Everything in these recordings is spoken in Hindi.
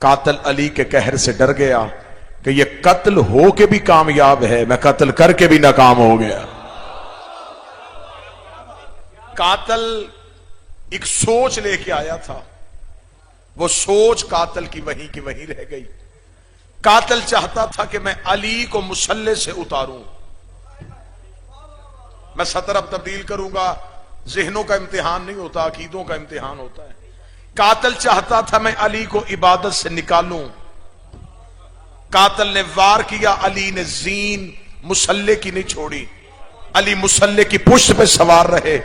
कातिल अली के कहर से डर गया कि ये कत्ल हो के भी कामयाब है, मैं कत्ल करके भी नाकाम हो गया। कातिल एक सोच लेके आया था, वो सोच कातिल की वहीं रह गई। कातिल चाहता था कि मैं अली को मुसल्ले से उतारूं, मैं सतर अब तब्दील करूंगा। ज़हनों का इम्तिहान नहीं होता, अकीदों का इम्तिहान होता है। कातिल चाहता था मैं अली को इबादत से निकालूं। कातिल ने वार किया, अली ने जीन मुसल्ले की नहीं छोड़ी। अली मुसल्ले की पुष्ट पे सवार रहे।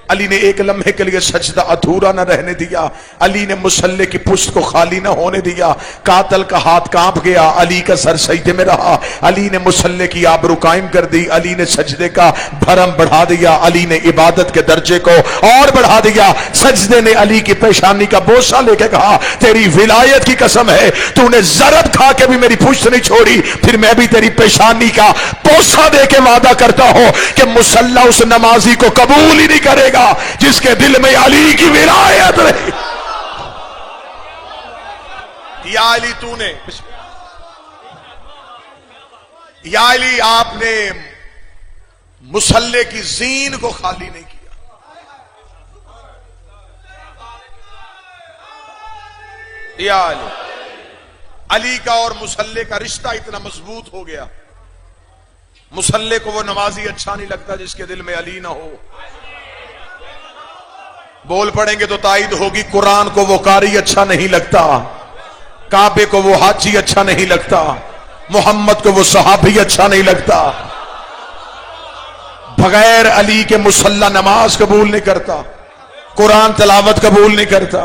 अली ने एक लम्हे के लिए सजदा अधूरा न रहने दिया। अली ने मुसल्ले की पुष्ट को खाली न होने दिया। कातिल का हाथ कांप गया, अली का सर सजदे में रहा। अली ने मुसल्ले की आबरू कायम कर दी, अली ने सजदे का भरम बढ़ा दिया, अली ने इबादत के दर्जे को और बढ़ा दिया। सजदे ने अली की पेशानी का बोसा लेके कहा, तेरी विलायत की कसम है, तूने जरब खा के भी मेरी पुष्ट नहीं छोड़ी, फिर मैं भी तेरी पेशानी का बोसा दे के वादा करता हूं कि मुसल्ला उस नमाजी को कबूल ही नहीं करेगा जिसके दिल में अली की विलायत रही। या अली तूने, या अली आपने मुसल्ले की जीन को खाली नहीं किया। या अली का और मुसल्ले का रिश्ता इतना मजबूत हो गया, मुसल्ले को वो नमाजी अच्छा नहीं लगता जिसके दिल में अली ना हो। बोल पड़ेंगे तो ताईद होगी, कुरान को वो कारी अच्छा नहीं लगता, काबे को वो हाजी अच्छा नहीं लगता, मोहम्मद को वो सहाबी अच्छा नहीं लगता। बगैर अली के मुसल्ला नमाज कबूल नहीं करता, कुरान तलावत कबूल नहीं करता।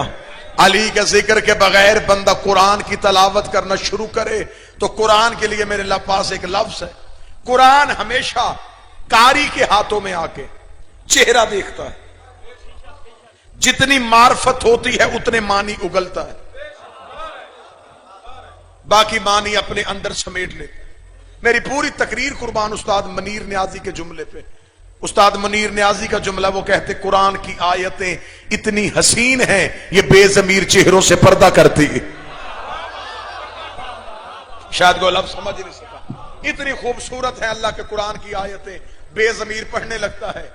अली के जिक्र के बगैर बंदा कुरान की तलावत करना शुरू करे तो कुरान के लिए मेरे पास एक लफ्ज है, कुरान हमेशा कारी के हाथों में आके चेहरा देखता है। जितनी मार्फत होती है उतने मानी उगलता है, बाकी मानी अपने अंदर समेट लेते हैं। मेरी पूरी तकरीर कुर्बान उस्ताद मनीर न्याजी के जुमले पे। उस्ताद मनीर न्याजी का जुमला, वो कहते कुरान की आयतें इतनी हसीन हैं ये बेजमीर चेहरों से पर्दा करती है। शायद वो लफ्ज समझ नहीं सका, इतनी खूबसूरत है अल्लाह के कुरान की आयतें। बेजमीर पढ़ने लगता है,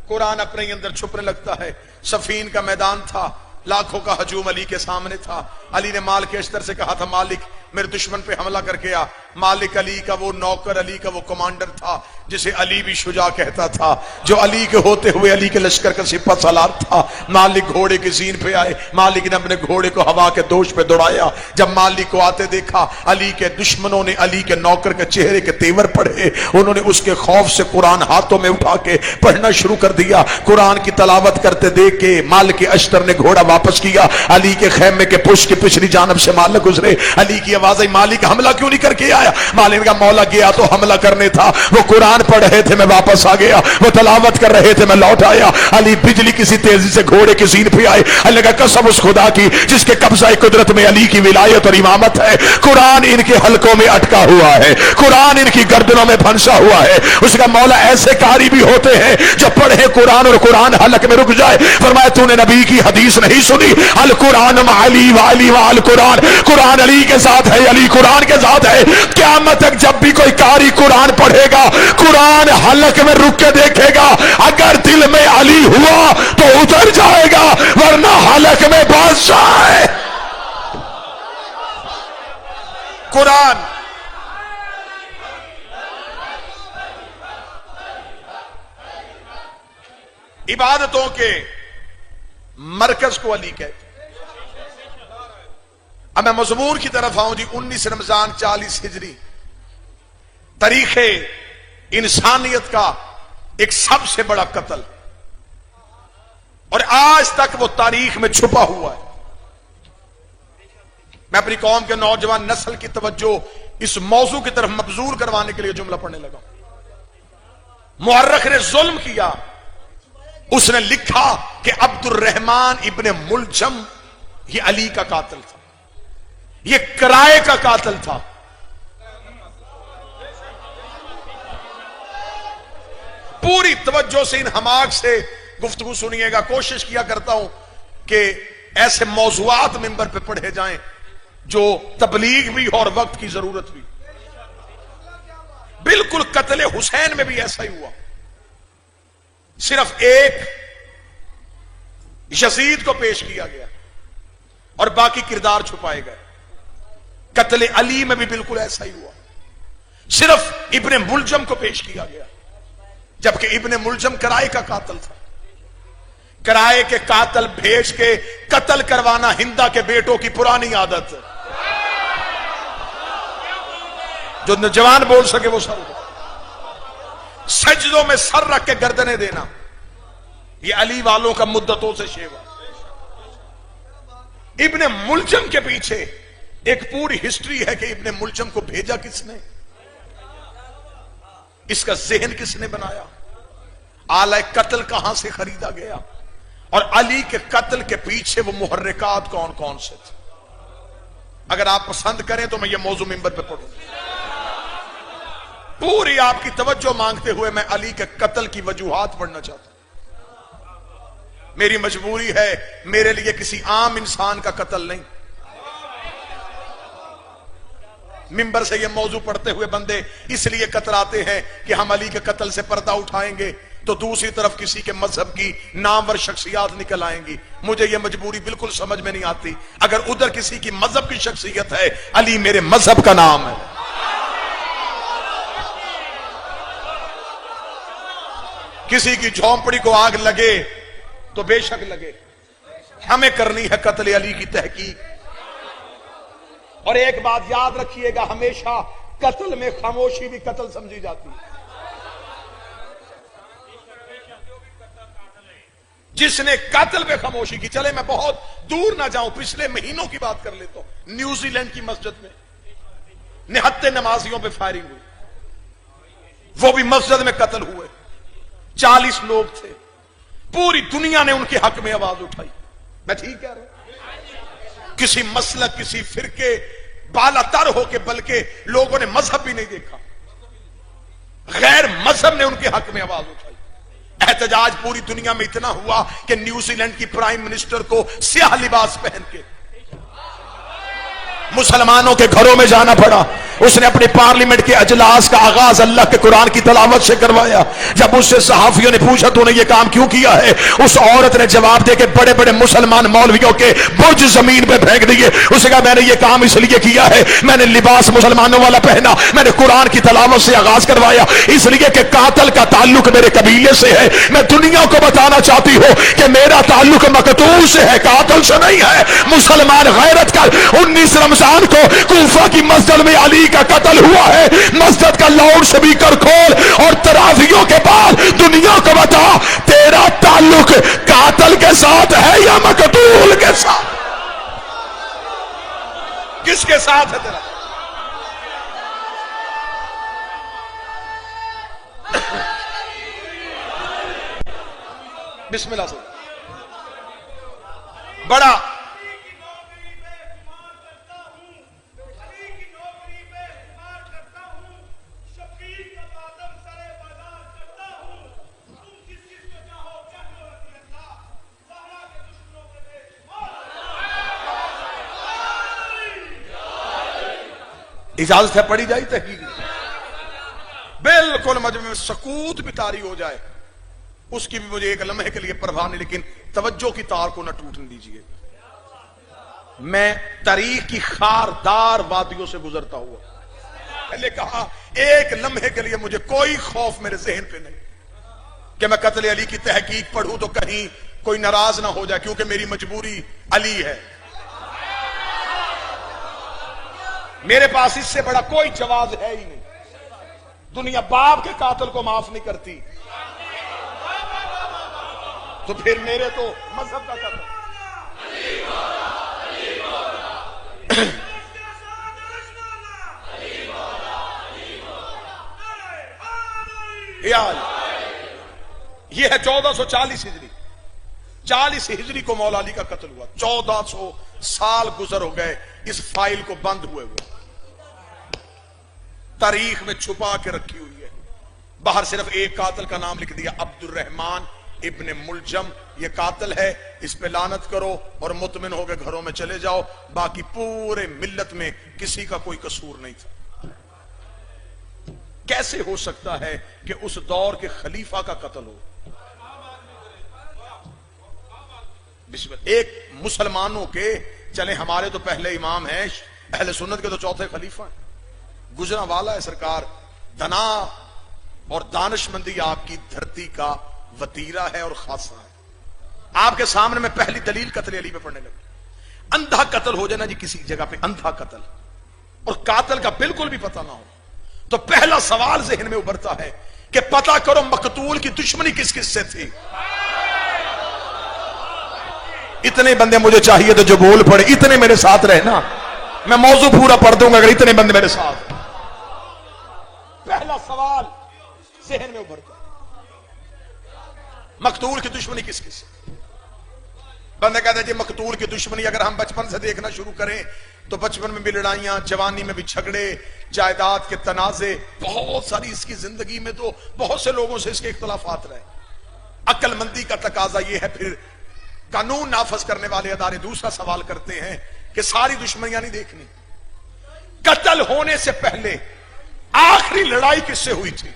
कुरान अपने ही अंदर छुपने लगता है। सफीन का मैदान था, लाखों का हजूम अली के सामने था। अली ने माल के अश्तर से कहा था, मालिक मेरे दुश्मन पे हमला करके आ। मालिक अली का वो नौकर, अली का वो कमांडर था जिसे अली भी शुजा कहता था, जो अली के होते हुए अली के लश्कर का सिपा सालार था। मालिक घोड़े की जीन पे आए, मालिक ने अपने घोड़े को हवा के दोष पे दौड़ाया। जब मालिक को आते देखा, अली के दुश्मनों ने अली के नौकर के चेहरे के तेवर पढ़े। उन्होंने उसके खौफ से कुरान हाथों में उठा के पढ़ना शुरू कर दिया। कुरान की तलावत करते देख के माल के अश्तर ने घोड़ा वापस किया। अली के खेमे के पुष्ट की पिछली जानब से मालिक गुजरे। अली की आवाज आई, मालिक हमला क्यों नहीं करके आया? मालिक का मौला गया तो हमला करने था, वो कुरान पढ़ रहे थे मैं वापस आ गया, वो तलावत कर रहे थे मैं लौट आया। अली बिजली किसी तेजी से घोड़े की सीन पे आए। अल्लाह का कसम उस खुदा की जिसके कब्जा कुदरत में अली की विलायत और इमामत है, कुरान इनके हलकों में अटका हुआ है, कुरान इनकी गर्दनों में फंसा हुआ है। उसका मौला ऐसे कारी भी होते हैं जो पढ़े कुरान और कुरान हलक में रुक जाए। फरमाया तूने नबी की हदीस नहीं सुनी, अल कुरान अली वाली वाल कुरान, कुरान अली के साथ है, अली कुरान के साथ है। क़यामत तक जब भी कोई कारी कुरान पढ़ेगा, कुरान हलक में रुक के देखेगा, अगर दिल में अली हुआ तो उतर जाएगा, वरना हलक में बादशाह है। कुरान इबादतों के मरकज को अली कहते। अब मैं मजमून की तरफ आऊं जी। 19 रमजान 40 हिजरी, तारीखे इंसानियत का एक सबसे बड़ा कत्ल, और आज तक वो तारीख में छुपा हुआ है। मैं अपनी कौम के नौजवान नस्ल की तवज्जो इस मौजू की तरफ मबजूर करवाने के लिए जुमला पढ़ने लगा। मुअर्रिख ने जुल्म किया, उसने लिखा कि अब्दुर्रहमान इब्ने मुलजम ये अली का कातिल था, ये किराए का कातिल था। पूरी तवज्जो से इन हमाक से गुफ्तगू सुनिएगा। कोशिश किया करता हूं कि ऐसे मौजुआत मिंबर पे पढ़े जाएं जो तबलीग भी और वक्त की जरूरत भी। बिल्कुल कत्ले हुसैन में भी ऐसा ही हुआ। सिर्फ एक यजीद को पेश किया गया और बाकी किरदार छुपाए गए। कत्ले अली में भी बिल्कुल ऐसा ही हुआ। सिर्फ इब्ने मुलजम को पेश किया गया, जबकि इब्ने मुलजम किराए का कातिल था। किराए के कातिल भेज के कत्ल करवाना हिंदा के बेटों की पुरानी आदत है। जो नौजवान बोल सके वो सर सजदों में सर रख के गर्दने देना, ये अली वालों का मुद्दतों से शेवा। इब्ने मुलजम के पीछे एक पूरी हिस्ट्री है कि इब्ने मुलजम को भेजा किसने, इसका जहन किसने बनाया, आला कत्ल कहां से खरीदा गया, और अली के कत्ल के पीछे वो मुहर्रिकात कौन कौन से थे। अगर आप पसंद करें तो मैं ये मौजू मिंबर पे पढ़ूं। पूरी आपकी तवज्जो मांगते हुए मैं अली के कत्ल की वजूहात पढ़ना चाहता हूं। मेरी मजबूरी है, मेरे लिए किसी आम इंसान का कत्ल नहीं। मिंबर से ये मौजू पढ़ते हुए बंदे इसलिए कतराते हैं कि हम अली के कत्ल से पर्दा उठाएंगे तो दूसरी तरफ किसी के मजहब की नामवर शख्सियत निकल आएंगी। मुझे ये मजबूरी बिल्कुल समझ में नहीं आती। अगर उधर किसी की मजहब की शख्सियत है, अली मेरे मजहब का नाम है। किसी की झोंपड़ी को आग लगे तो बेशक लगे, हमें करनी है कत्ल अली की तहकीक। और एक बात याद रखिएगा, हमेशा कत्ल में खामोशी भी कत्ल समझी जाती है। जिसने कत्ल पे खामोशी की, चले मैं बहुत दूर ना जाऊं, पिछले महीनों की बात कर लेता हूं। न्यूजीलैंड की मस्जिद में निहत्ते नमाजियों पे फायरिंग हुई, वो भी मस्जिद में कत्ल हुए। 40 लोग थे, पूरी दुनिया ने उनके हक में आवाज उठाई। मैं ठीक कह रहा हूं? किसी मसलक किसी फिरके बालातर होके, बल्कि लोगों ने मजहब भी नहीं देखा, गैर मजहब ने उनके हक में आवाज उठाई। एहतजाज पूरी दुनिया में इतना हुआ कि न्यूजीलैंड की प्राइम मिनिस्टर को स्याह लिबास पहन के मुसलमानों के घरों में जाना पड़ा। उसने अपने पार्लियामेंट के अजलास का आगाज अल्लाह के कुरान की तलावत से करवाया। जब उससे सहाफियों ने पूछा तूने ये काम क्यों किया है, उस औरत ने जवाब देके बड़े बड़े मुसलमान मौलवियों के बुर्ज जमीन पे फेंक दिए। उसने कहा मैंने ये काम इसलिए किया है, मैंने लिबास मुसलमानों वाला पहना, मैंने कुरान की तलावत से आगाज करवाया इसलिए कि कातल का ताल्लुक मेरे कबीले से है। मैं दुनिया को बताना चाहती हूं कि मेरा ताल्लुक मकतूल से है, कातल से नहीं है। मुसलमान गैरत कर 19 रमजान को कूफा की मस्जिद में अली का कत्ल हुआ है। मस्जिद का लाउड स्पीकर खोल और तरावियों के बाद दुनिया को बता तेरा ताल्लुक कातल के साथ है या मकतूल के साथ, किसके साथ है तेरा? बिस्मिल्लाह से बड़ा इजाजत है पढ़ी जाए तहकीक, बिल्कुल मजमे में सकूत भी तारी हो जाए, उसकी भी मुझे एक लम्हे के लिए परवाह नहीं, लेकिन तवज्जो की तार को न टूटने दीजिए। मैं तारीख की खारदार वादियों से गुजरता हुआ, पहले कहा एक लम्हे के लिए मुझे कोई खौफ मेरे जहन पे नहीं कि मैं कत्ल अली की तहकीक पढ़ूं तो कहीं कोई नाराज ना हो जाए, क्योंकि मेरी मजबूरी अली है। मेरे पास इससे बड़ा कोई जवाब है ही नहीं। दुनिया बाप के कातिल को माफ नहीं करती, तो फिर मेरे तो मजहब का कत्ल। यह है 1440 हिजरी। 40 हिजरी को मौला अली का कत्ल हुआ। 1400 साल गुजर हो गए इस फाइल को बंद हुए हुए, तारीख में छुपा के रखी हुई है। बाहर सिर्फ एक कातिल का नाम लिख दिया, अब्दुल रहमान इब्ने मुलजम ये कातिल है, इस पे लानत करो और मुतमिन होकर घरों में चले जाओ। बाकी पूरे मिल्लत में किसी का कोई कसूर नहीं था। कैसे हो सकता है कि उस दौर के खलीफा का कत्ल हो? एक मुसलमानों के, चले हमारे तो पहले इमाम हैं, अहले सुन्नत के तो चौथे खलीफा हैं। गुजरांवाला है सरकार, दना और दानिशमंदी आपकी धरती का वतीरा है और खासा है। आपके सामने मैं पहली दलील कत्ल अली पे पढ़ने लगा। अंधा कत्ल हो जाए ना जी किसी जगह पे, अंधा कत्ल, और कातिल का बिल्कुल भी पता ना हो, तो पहला सवाल ज़हन में उभरता है कि पता करो मकतूल की दुश्मनी किस किस से थी। इतने बंदे मुझे चाहिए तो जो बोल पड़े, इतने मेरे साथ रहे ना, मैं मौजू पूरा पढ़ दूंगा अगर इतने बंदे मेरे साथ। पहला सवाल ज़हन में उभरता, मकतूल की दुश्मनी किस किस। बंदे कहते हैं जी मकतूल की दुश्मनी अगर हम बचपन से देखना शुरू करें तो बचपन में भी लड़ाइयां, जवानी में भी झगड़े, जायदाद के तनाजे, बहुत सारी इसकी जिंदगी में तो बहुत से लोगों से इसके इख्तलाफात रहे। अक्लमंदी का तकाजा यह है। फिर कानून नाफज करने वाले अदारे दूसरा सवाल करते हैं कि सारी दुश्मनियां नहीं देखनी, कत्ल होने से पहले आखिरी लड़ाई किससे हुई थी?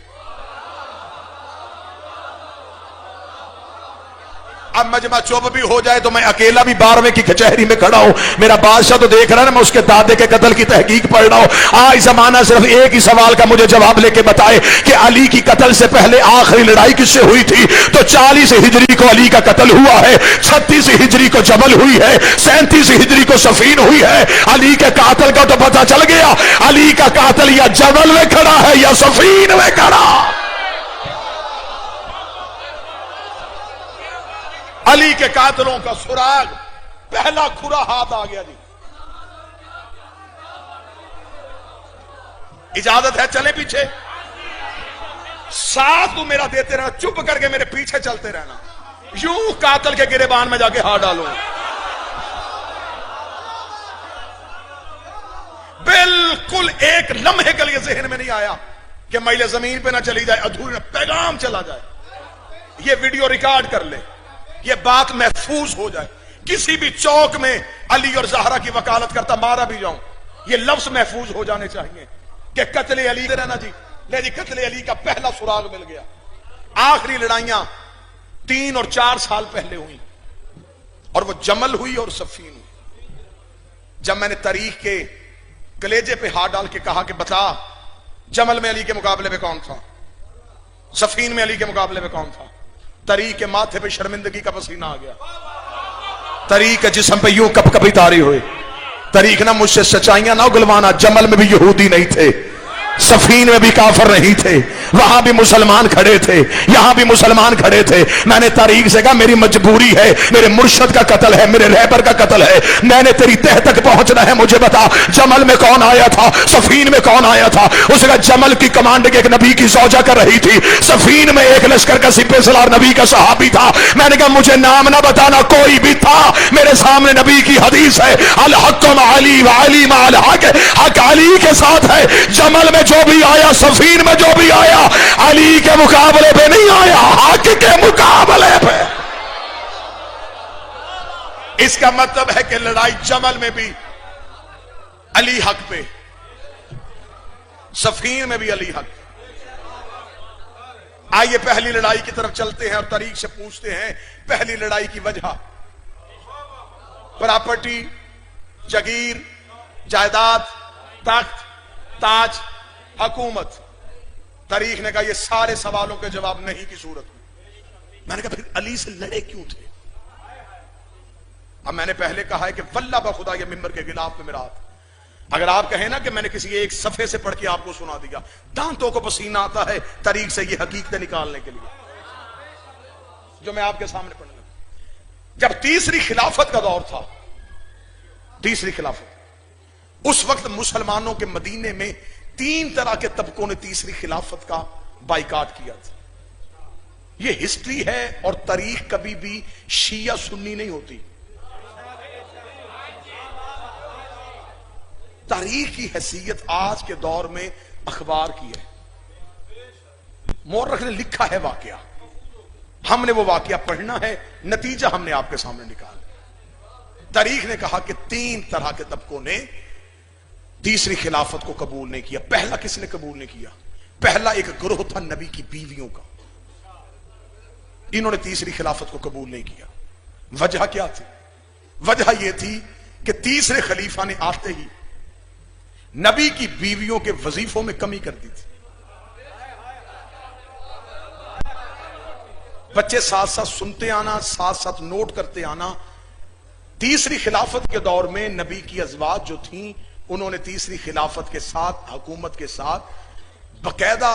अब मजमा चुप भी हो जाए तो मैं अकेला भी 12वें की कचहरी में खड़ा हूं, मेरा बादशाह तो देख रहा है ना, मैं उसके दादे के कत्ल की तहकीक पढ़ रहा हूं। आज जमाना सिर्फ एक ही सवाल का मुझे जवाब लेके बताए कि अली की कत्ल से पहले आखिरी लड़ाई किससे हुई थी? तो 40 हिजरी को अली का कत्ल हुआ है, 36 हिजरी को जबल हुई है, 37 हिजरी को सफीन हुई है। अली के कातिल का तो पता चल गया, अली का कातिल या जबल में खड़ा है या सफीन में खड़ा। अली के कातिलों का सुराग, पहला खुरा हाथ आ गया जी। इजाजत है चले पीछे, साथ तू मेरा देते रहना, चुप करके मेरे पीछे चलते रहना, यूं कातिल के गिरेबान में जाके हाथ डालो। बिल्कुल एक लम्हे के लिए ज़हन में नहीं आया कि मैले जमीन पे ना चली जाए, अधूरी पैगाम चला जाए, ये वीडियो रिकॉर्ड कर ले, ये बात महफूज हो जाए। किसी भी चौक में अली और ज़हरा की वकालत करता मारा भी जाऊं, ये लफ्ज महफूज हो जाने चाहिए कि कत्ले अली रहना जी। ले जी, कत्ले अली का पहला सुराग मिल गया। आखिरी लड़ाइयां 3 और 4 साल पहले हुई और वो जमल हुई और सफीन हुई। जब मैंने तारीख के कलेजे पे हाथ डाल के कहा कि बता जमल में अली के मुकाबले में कौन था, सफीन में अली के मुकाबले में कौन था, तारीख के माथे पे शर्मिंदगी का पसीना आ गया, तारीख के जिस्म पे यूं कप कपी तारी हुई। तारीख ना मुझसे सच्चाइयां ना उगलवाना, जमल में भी यहूदी नहीं थे, सफीन में भी काफर नहीं थे, वहां भी मुसलमान खड़े थे, यहां भी मुसलमान खड़े थे। मैंने तारीख से कहा मेरी मजबूरी है, मेरे मुर्शद का कत्ल है, मेरे रहबर का कत्ल है, मैंने तेरी तह तक पहुंचना है, मुझे बता जमल में कौन आया था, सफीन में कौन आया था? उसने कहा जमल की कमांडिंग एक नबी की सौजा कर रही थी, सफीन में एक लश्कर का सिपह सलार नबी का सहाबी था। मैंने कहा मुझे नाम ना बताना, कोई भी था, मेरे सामने नबी की हदीस है, अल हक अली व अली माल हक, हक अली के साथ है। जमल में जो भी आया, सफीन में जो भी आया, अली के मुकाबले पे नहीं आया, हक के मुकाबले पे। इसका मतलब है कि लड़ाई जमल में भी अली हक पे, सफीन में भी अली हक। आइए पहली लड़ाई की तरफ चलते हैं और तारीख से पूछते हैं पहली लड़ाई की वजह। प्रॉपर्टी, जगीर, जायदाद, तख्त, ताज, हुकूमत। तारीख ने कहा ये सारे सवालों के जवाब नहीं की सूरत में। मैंने कहा फिर अली से लड़े क्यों थे? अब मैंने पहले कहा है कि वल्लाह बखुदा ये मिंबर के गिलाफ पे मेरा हाथ। अगर आप कहें ना कि मैंने किसी एक सफे से पढ़ के आपको सुना दिया, दांतों को पसीना आता है तारीख से ये हकीकतें निकालने के लिए जो मैं आपके सामने पढ़ लगा। जब तीसरी खिलाफत का दौर था, तीसरी खिलाफत, उस वक्त मुसलमानों के मदीने में 3 तरह के तबकों ने तीसरी खिलाफत का बाइकाट किया था। यह हिस्ट्री है और तारीख कभी भी शिया सुन्नी नहीं होती। तारीख की हैसियत आज के दौर में अखबार की है। मोरख ने लिखा है वाकया, हमने वो वाकया पढ़ना है, नतीजा हमने आपके सामने निकाला। तारीख ने कहा कि 3 तरह के तबकों ने तीसरी खिलाफत को कबूल नहीं किया। पहला किसने कबूल नहीं किया? पहला एक ग्रोह था नबी की बीवियों का, इन्होंने तीसरी खिलाफत को कबूल नहीं किया। वजह क्या थी? वजह यह थी कि तीसरे खलीफा ने आते ही नबी की बीवियों के वजीफों में कमी कर दी थी। बच्चे साथ साथ सुनते आना, साथ साथ नोट करते आना। तीसरी खिलाफत के दौर में नबी की अज़वाज जो थी, उन्होंने तीसरी खिलाफत के साथ, हुकूमत के साथ बकायदा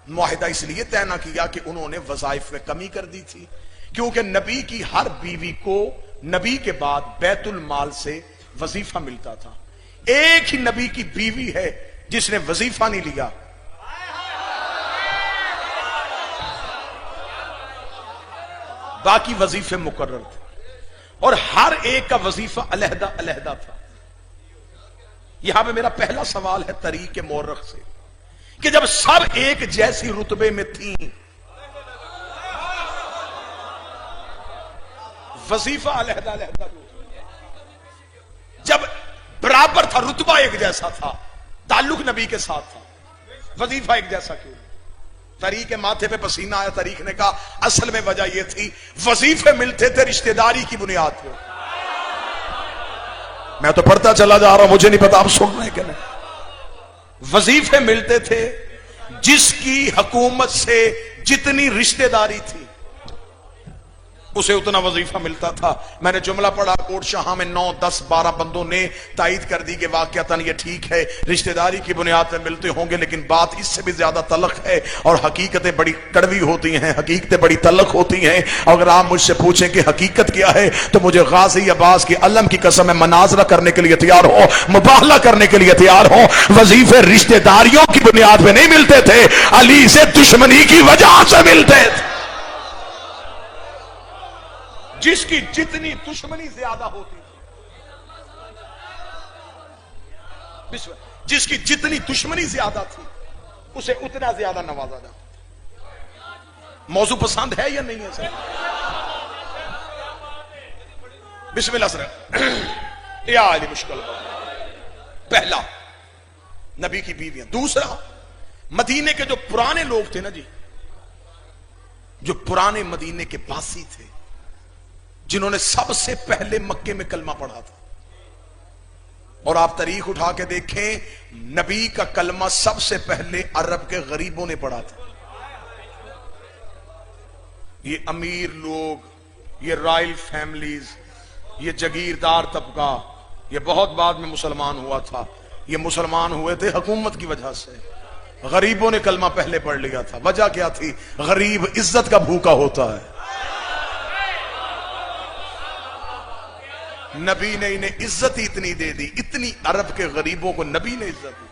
मुआहिदा इसलिए तय न किया कि उन्होंने वज़ाइफ में कमी कर दी थी, क्योंकि नबी की हर बीवी को नबी के बाद बैतुल माल से वजीफा मिलता था। एक ही नबी की बीवी है जिसने वजीफा नहीं लिया। बाकी वजीफे मुकर्रर थे और हर एक का वजीफा अलहदा अलहदा था। यहां पे मेरा पहला सवाल है तरीक के मोर्रख से कि जब सब एक जैसी रुतबे में थी, वजीफा अलहदा अलहदा, जब बराबर था, रुतबा एक जैसा था, ताल्लुक नबी के साथ था, वजीफा एक जैसा क्यों? तरीक के माथे पे पसीना आया। तरीक ने कहा असल में वजह यह थी वजीफे मिलते थे रिश्तेदारी की बुनियाद पर। मैं तो पढ़ता चला जा रहा हूं, मुझे नहीं पता आप सुन रहे हैं कि नहीं। वजीफे मिलते थे जिसकी हुकूमत से जितनी रिश्तेदारी थी उसे उतना वजीफा मिलता था। मैंने जुमला पढ़ा, कोट शाह में 9, 10, 12 बंदों ने तायद कर दी कि वाकयातन ये ठीक है, रिश्तेदारी की बुनियाद पर मिलते होंगे, लेकिन बात इससे भी ज्यादा तलख है और हकीकतें बड़ी कड़वी होती हैं, हकीकतें बड़ी तलख होती हैं। अगर आप मुझसे पूछें कि हकीकत क्या है तो मुझे गाजी अब्बास की अलम की कसम है, मनाजरा करने के लिए तैयार हो, मुबाहला करने के लिए तैयार हो। वजीफे रिश्तेदारियों की बुनियाद पर नहीं मिलते थे, अली से दुश्मनी की वजह से मिलते थे। जिसकी जितनी दुश्मनी ज्यादा होती थी, जिसकी जितनी दुश्मनी ज्यादा थी उसे उतना ज्यादा नवाजा जाता। मौजू पसंद है या नहीं है सर? बिस्मिल्लाह सर। या अली मुश्किल। पहला नबी की बीवियां। दूसरा मदीने के जो पुराने लोग थे ना जी, जो पुराने मदीने के बासी थे, जिन्होंने सबसे पहले मक्के में कलमा पढ़ा था। और आप तारीख उठा के देखें, नबी का कलमा सबसे पहले अरब के गरीबों ने पढ़ा था। ये अमीर लोग, ये रॉयल फैमिलीज, ये जगीरदार तबका, ये बहुत बाद में मुसलमान हुआ था। ये मुसलमान हुए थे हुकूमत की वजह से। गरीबों ने कलमा पहले पढ़ लिया था। वजह क्या थी? गरीब इज्जत का भूखा होता है। नबी ने इन्हें इज्जत ही इतनी दे दी, इतनी अरब के गरीबों को नबी ने इज्जत दी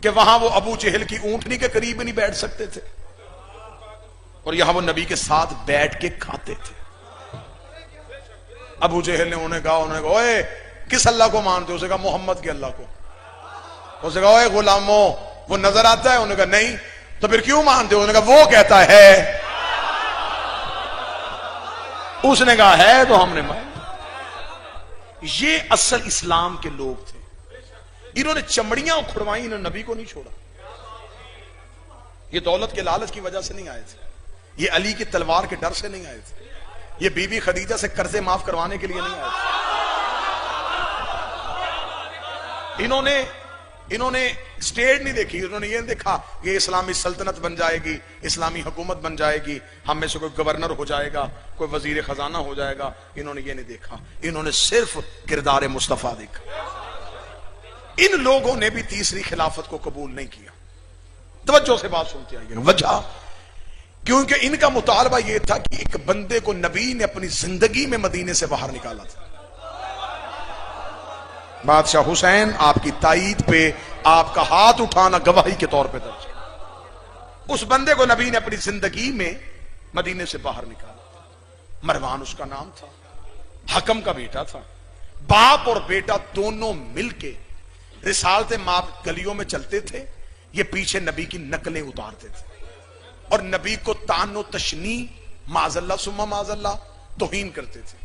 कि वहां वो अबू जहल की ऊंटनी के करीब नहीं बैठ सकते थे और यहां वो नबी के साथ बैठ के खाते थे। अबू जहल ने उन्हें कहा, ओए किस अल्लाह को मानते हो? उसे कहा मोहम्मद के अल्लाह को। उसे कहा ओए गुलामो, वो नजर आता है? उन्होंने कहा नहीं। तो फिर क्यों मानते हो? उन्होंने कहा वो कहता है। उसने कहा है तो हमने मान। ये असल इस्लाम के लोग थे। इन्होंने चमड़ियां उखड़वाई, इन्होंने नबी को नहीं छोड़ा। ये दौलत के लालच की वजह से नहीं आए थे, ये अली की तलवार के डर से नहीं आए थे, ये बीबी खदीजा से कर्जे माफ करवाने के लिए नहीं आए थे। इन्होंने स्टेट नहीं देखी, इन्होंने ये देखा कि इस्लामी सल्तनत बन जाएगी, इस्लामी हुकूमत बन जाएगी, हम में से कोई गवर्नर हो जाएगा, कोई वजीर खजाना हो जाएगा। इन्होंने ये नहीं देखा, इन्होंने सिर्फ किरदार मुस्तफा देखा। इन लोगों ने भी तीसरी खिलाफत को कबूल नहीं किया। तवज्जो से बात सुनते आइए। वजह क्योंकि इनका मुतालबा यह था कि एक बंदे को नबी ने अपनी जिंदगी में मदीने से बाहर निकाला था। बादशाह हुसैन आपकी ताईद पे आपका हाथ उठाना गवाही के तौर पे दर्ज है। उस बंदे को नबी ने अपनी जिंदगी में मदीने से बाहर निकाला। मरवान उसका नाम था, हकम का बेटा था। बाप और बेटा दोनों मिलके रिसालते माप गलियों में चलते थे, ये पीछे नबी की नकलें उतारते थे। और नबी को तानो तशनी माजल्ला सुम्मा माजल्ला तौहीन करते थे।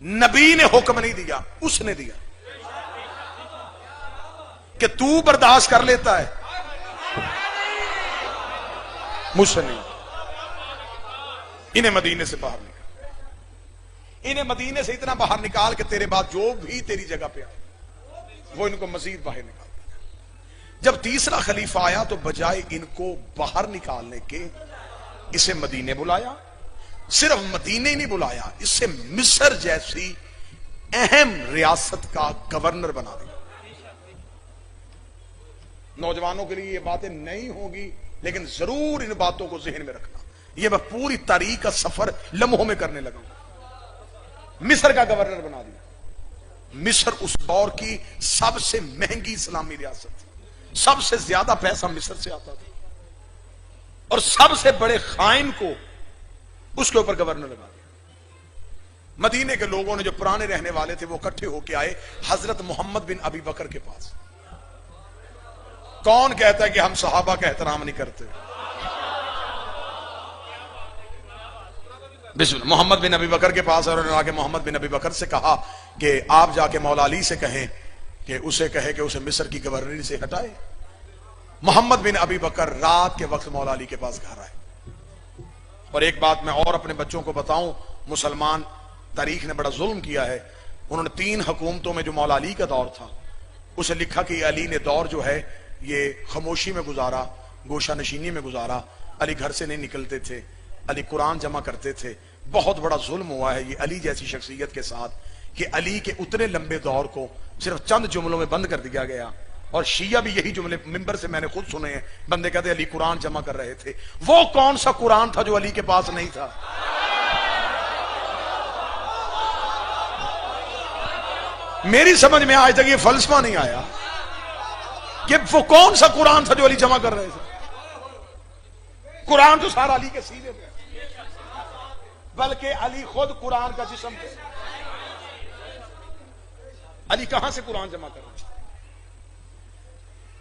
नबी ने हुक्म नहीं दिया, उसने दिया कि तू बर्दाश्त कर लेता है, मुझसे नहीं। इन्हें मदीने से बाहर निकाल, इन्हें मदीने से इतना बाहर निकाल कि तेरे बाद जो भी तेरी जगह पे आए वो इनको मजीद बाहर निकाल। जब तीसरा खलीफा आया तो बजाय इनको बाहर निकालने के इसे मदीने बुलाया। सिर्फ मदीने ही नहीं बुलाया, इससे मिस्र जैसी अहम रियासत का गवर्नर बना दिया। नौजवानों के लिए ये बातें नहीं होगी, लेकिन जरूर इन बातों को जहन में रखना। ये मैं पूरी तारीख का सफर लम्हों में करने लगा हूं। मिस्र का गवर्नर बना दिया। मिस्र उस दौर की सबसे महंगी इस्लामी रियासत थी, सबसे ज्यादा पैसा मिस्र से आता था, और सबसे बड़े खाइन को उसके ऊपर गवर्नर लगा दिया। मदीने के लोगों ने, जो पुराने रहने वाले थे, वो इकट्ठे होकर आए हजरत मोहम्मद बिन अबी बकर के पास। कौन कहता है कि हम सहाबा का एहतराम नहीं करते? बिस्मिल्लाह। मोहम्मद बिन अबी बकर के पास, और उन्होंने आके मोहम्मद बिन अबी बकर से कहा कि आप जाके मौला अली से कहें कि उसे कहे कि उसे मिस्र की गवर्नरी से हटाए। मोहम्मद बिन अबी बकर रात के वक्त मौला अली के पास घर आए। और एक बात मैं और अपने बच्चों को बताऊं, मुसलमान तारीख ने बड़ा जुल्म किया है। उन्होंने 3 हुकूमतों में जो मौला अली का दौर था, उसे लिखा कि अली ने दौर जो है ये खामोशी में गुजारा, गोशा नशीनी में गुजारा। अली घर से नहीं निकलते थे, अली कुरान जमा करते थे। बहुत बड़ा जुल्म हुआ है ये अली जैसी शख्सियत के साथ कि अली के उतने लंबे दौर को सिर्फ चंद जुमलों में बंद कर दिया गया। और शिया भी यही जुमले मिंबर से मैंने खुद सुने हैं, बंदे कहते अली कुरान जमा कर रहे थे। वो कौन सा कुरान था जो अली के पास नहीं था? मेरी समझ में आज तक ये फलसफा नहीं आया कि वो कौन सा कुरान था जो अली जमा कर रहे थे। कुरान तो सारा अली के सीने पे, बल्कि अली खुद कुरान का जिस्म थे। अली कहां से कुरान जमा कर रहे थे?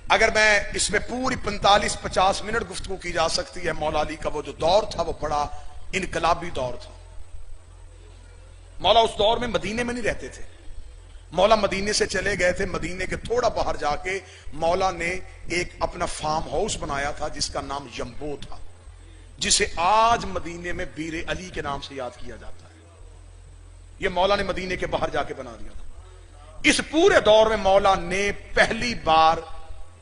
अगर मैं इसमें पूरी 45-50 मिनट गुफ्तगू की जा सकती है। मौला अली का वो जो दौर था, वो बड़ा इनकलाबी दौर था। मौला उस दौर में मदीने में नहीं रहते थे। मौला मदीने से चले गए थे। मदीने के थोड़ा बाहर जाके मौला ने एक अपना फार्म हाउस बनाया था जिसका नाम यम्बो था, जिसे आज मदीने में बीरे अली के नाम से याद किया जाता है। यह मौला ने मदीने के बाहर जाके बना दिया था। इस पूरे दौर में मौला ने पहली बार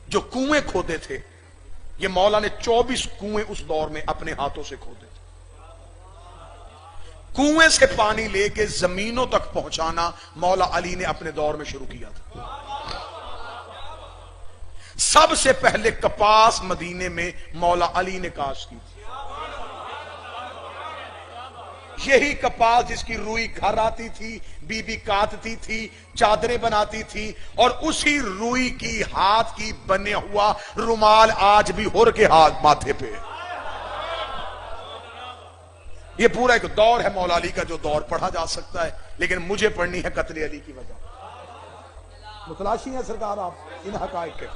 जो कुएं खोदे थे, ये मौला ने 24 कुएं उस दौर में अपने हाथों से खोदे थे। कुएं से पानी लेके जमीनों तक पहुंचाना मौला अली ने अपने दौर में शुरू किया था। सबसे पहले कपास मदीने में मौला अली ने काश की थी। यही कपास जिसकी रुई घर आती थी, बीबी काटती थी, चादरें बनाती थी, और उसी रुई की हाथ की बने हुआ रुमाल आज भी हुर के हाथ माथे पे। यह पूरा एक दौर है मौला अली का, जो दौर पढ़ा जा सकता है, लेकिन मुझे पढ़नी है कत्ल अली की वजह। मुतलाशी है सरकार आप इन हकायक के।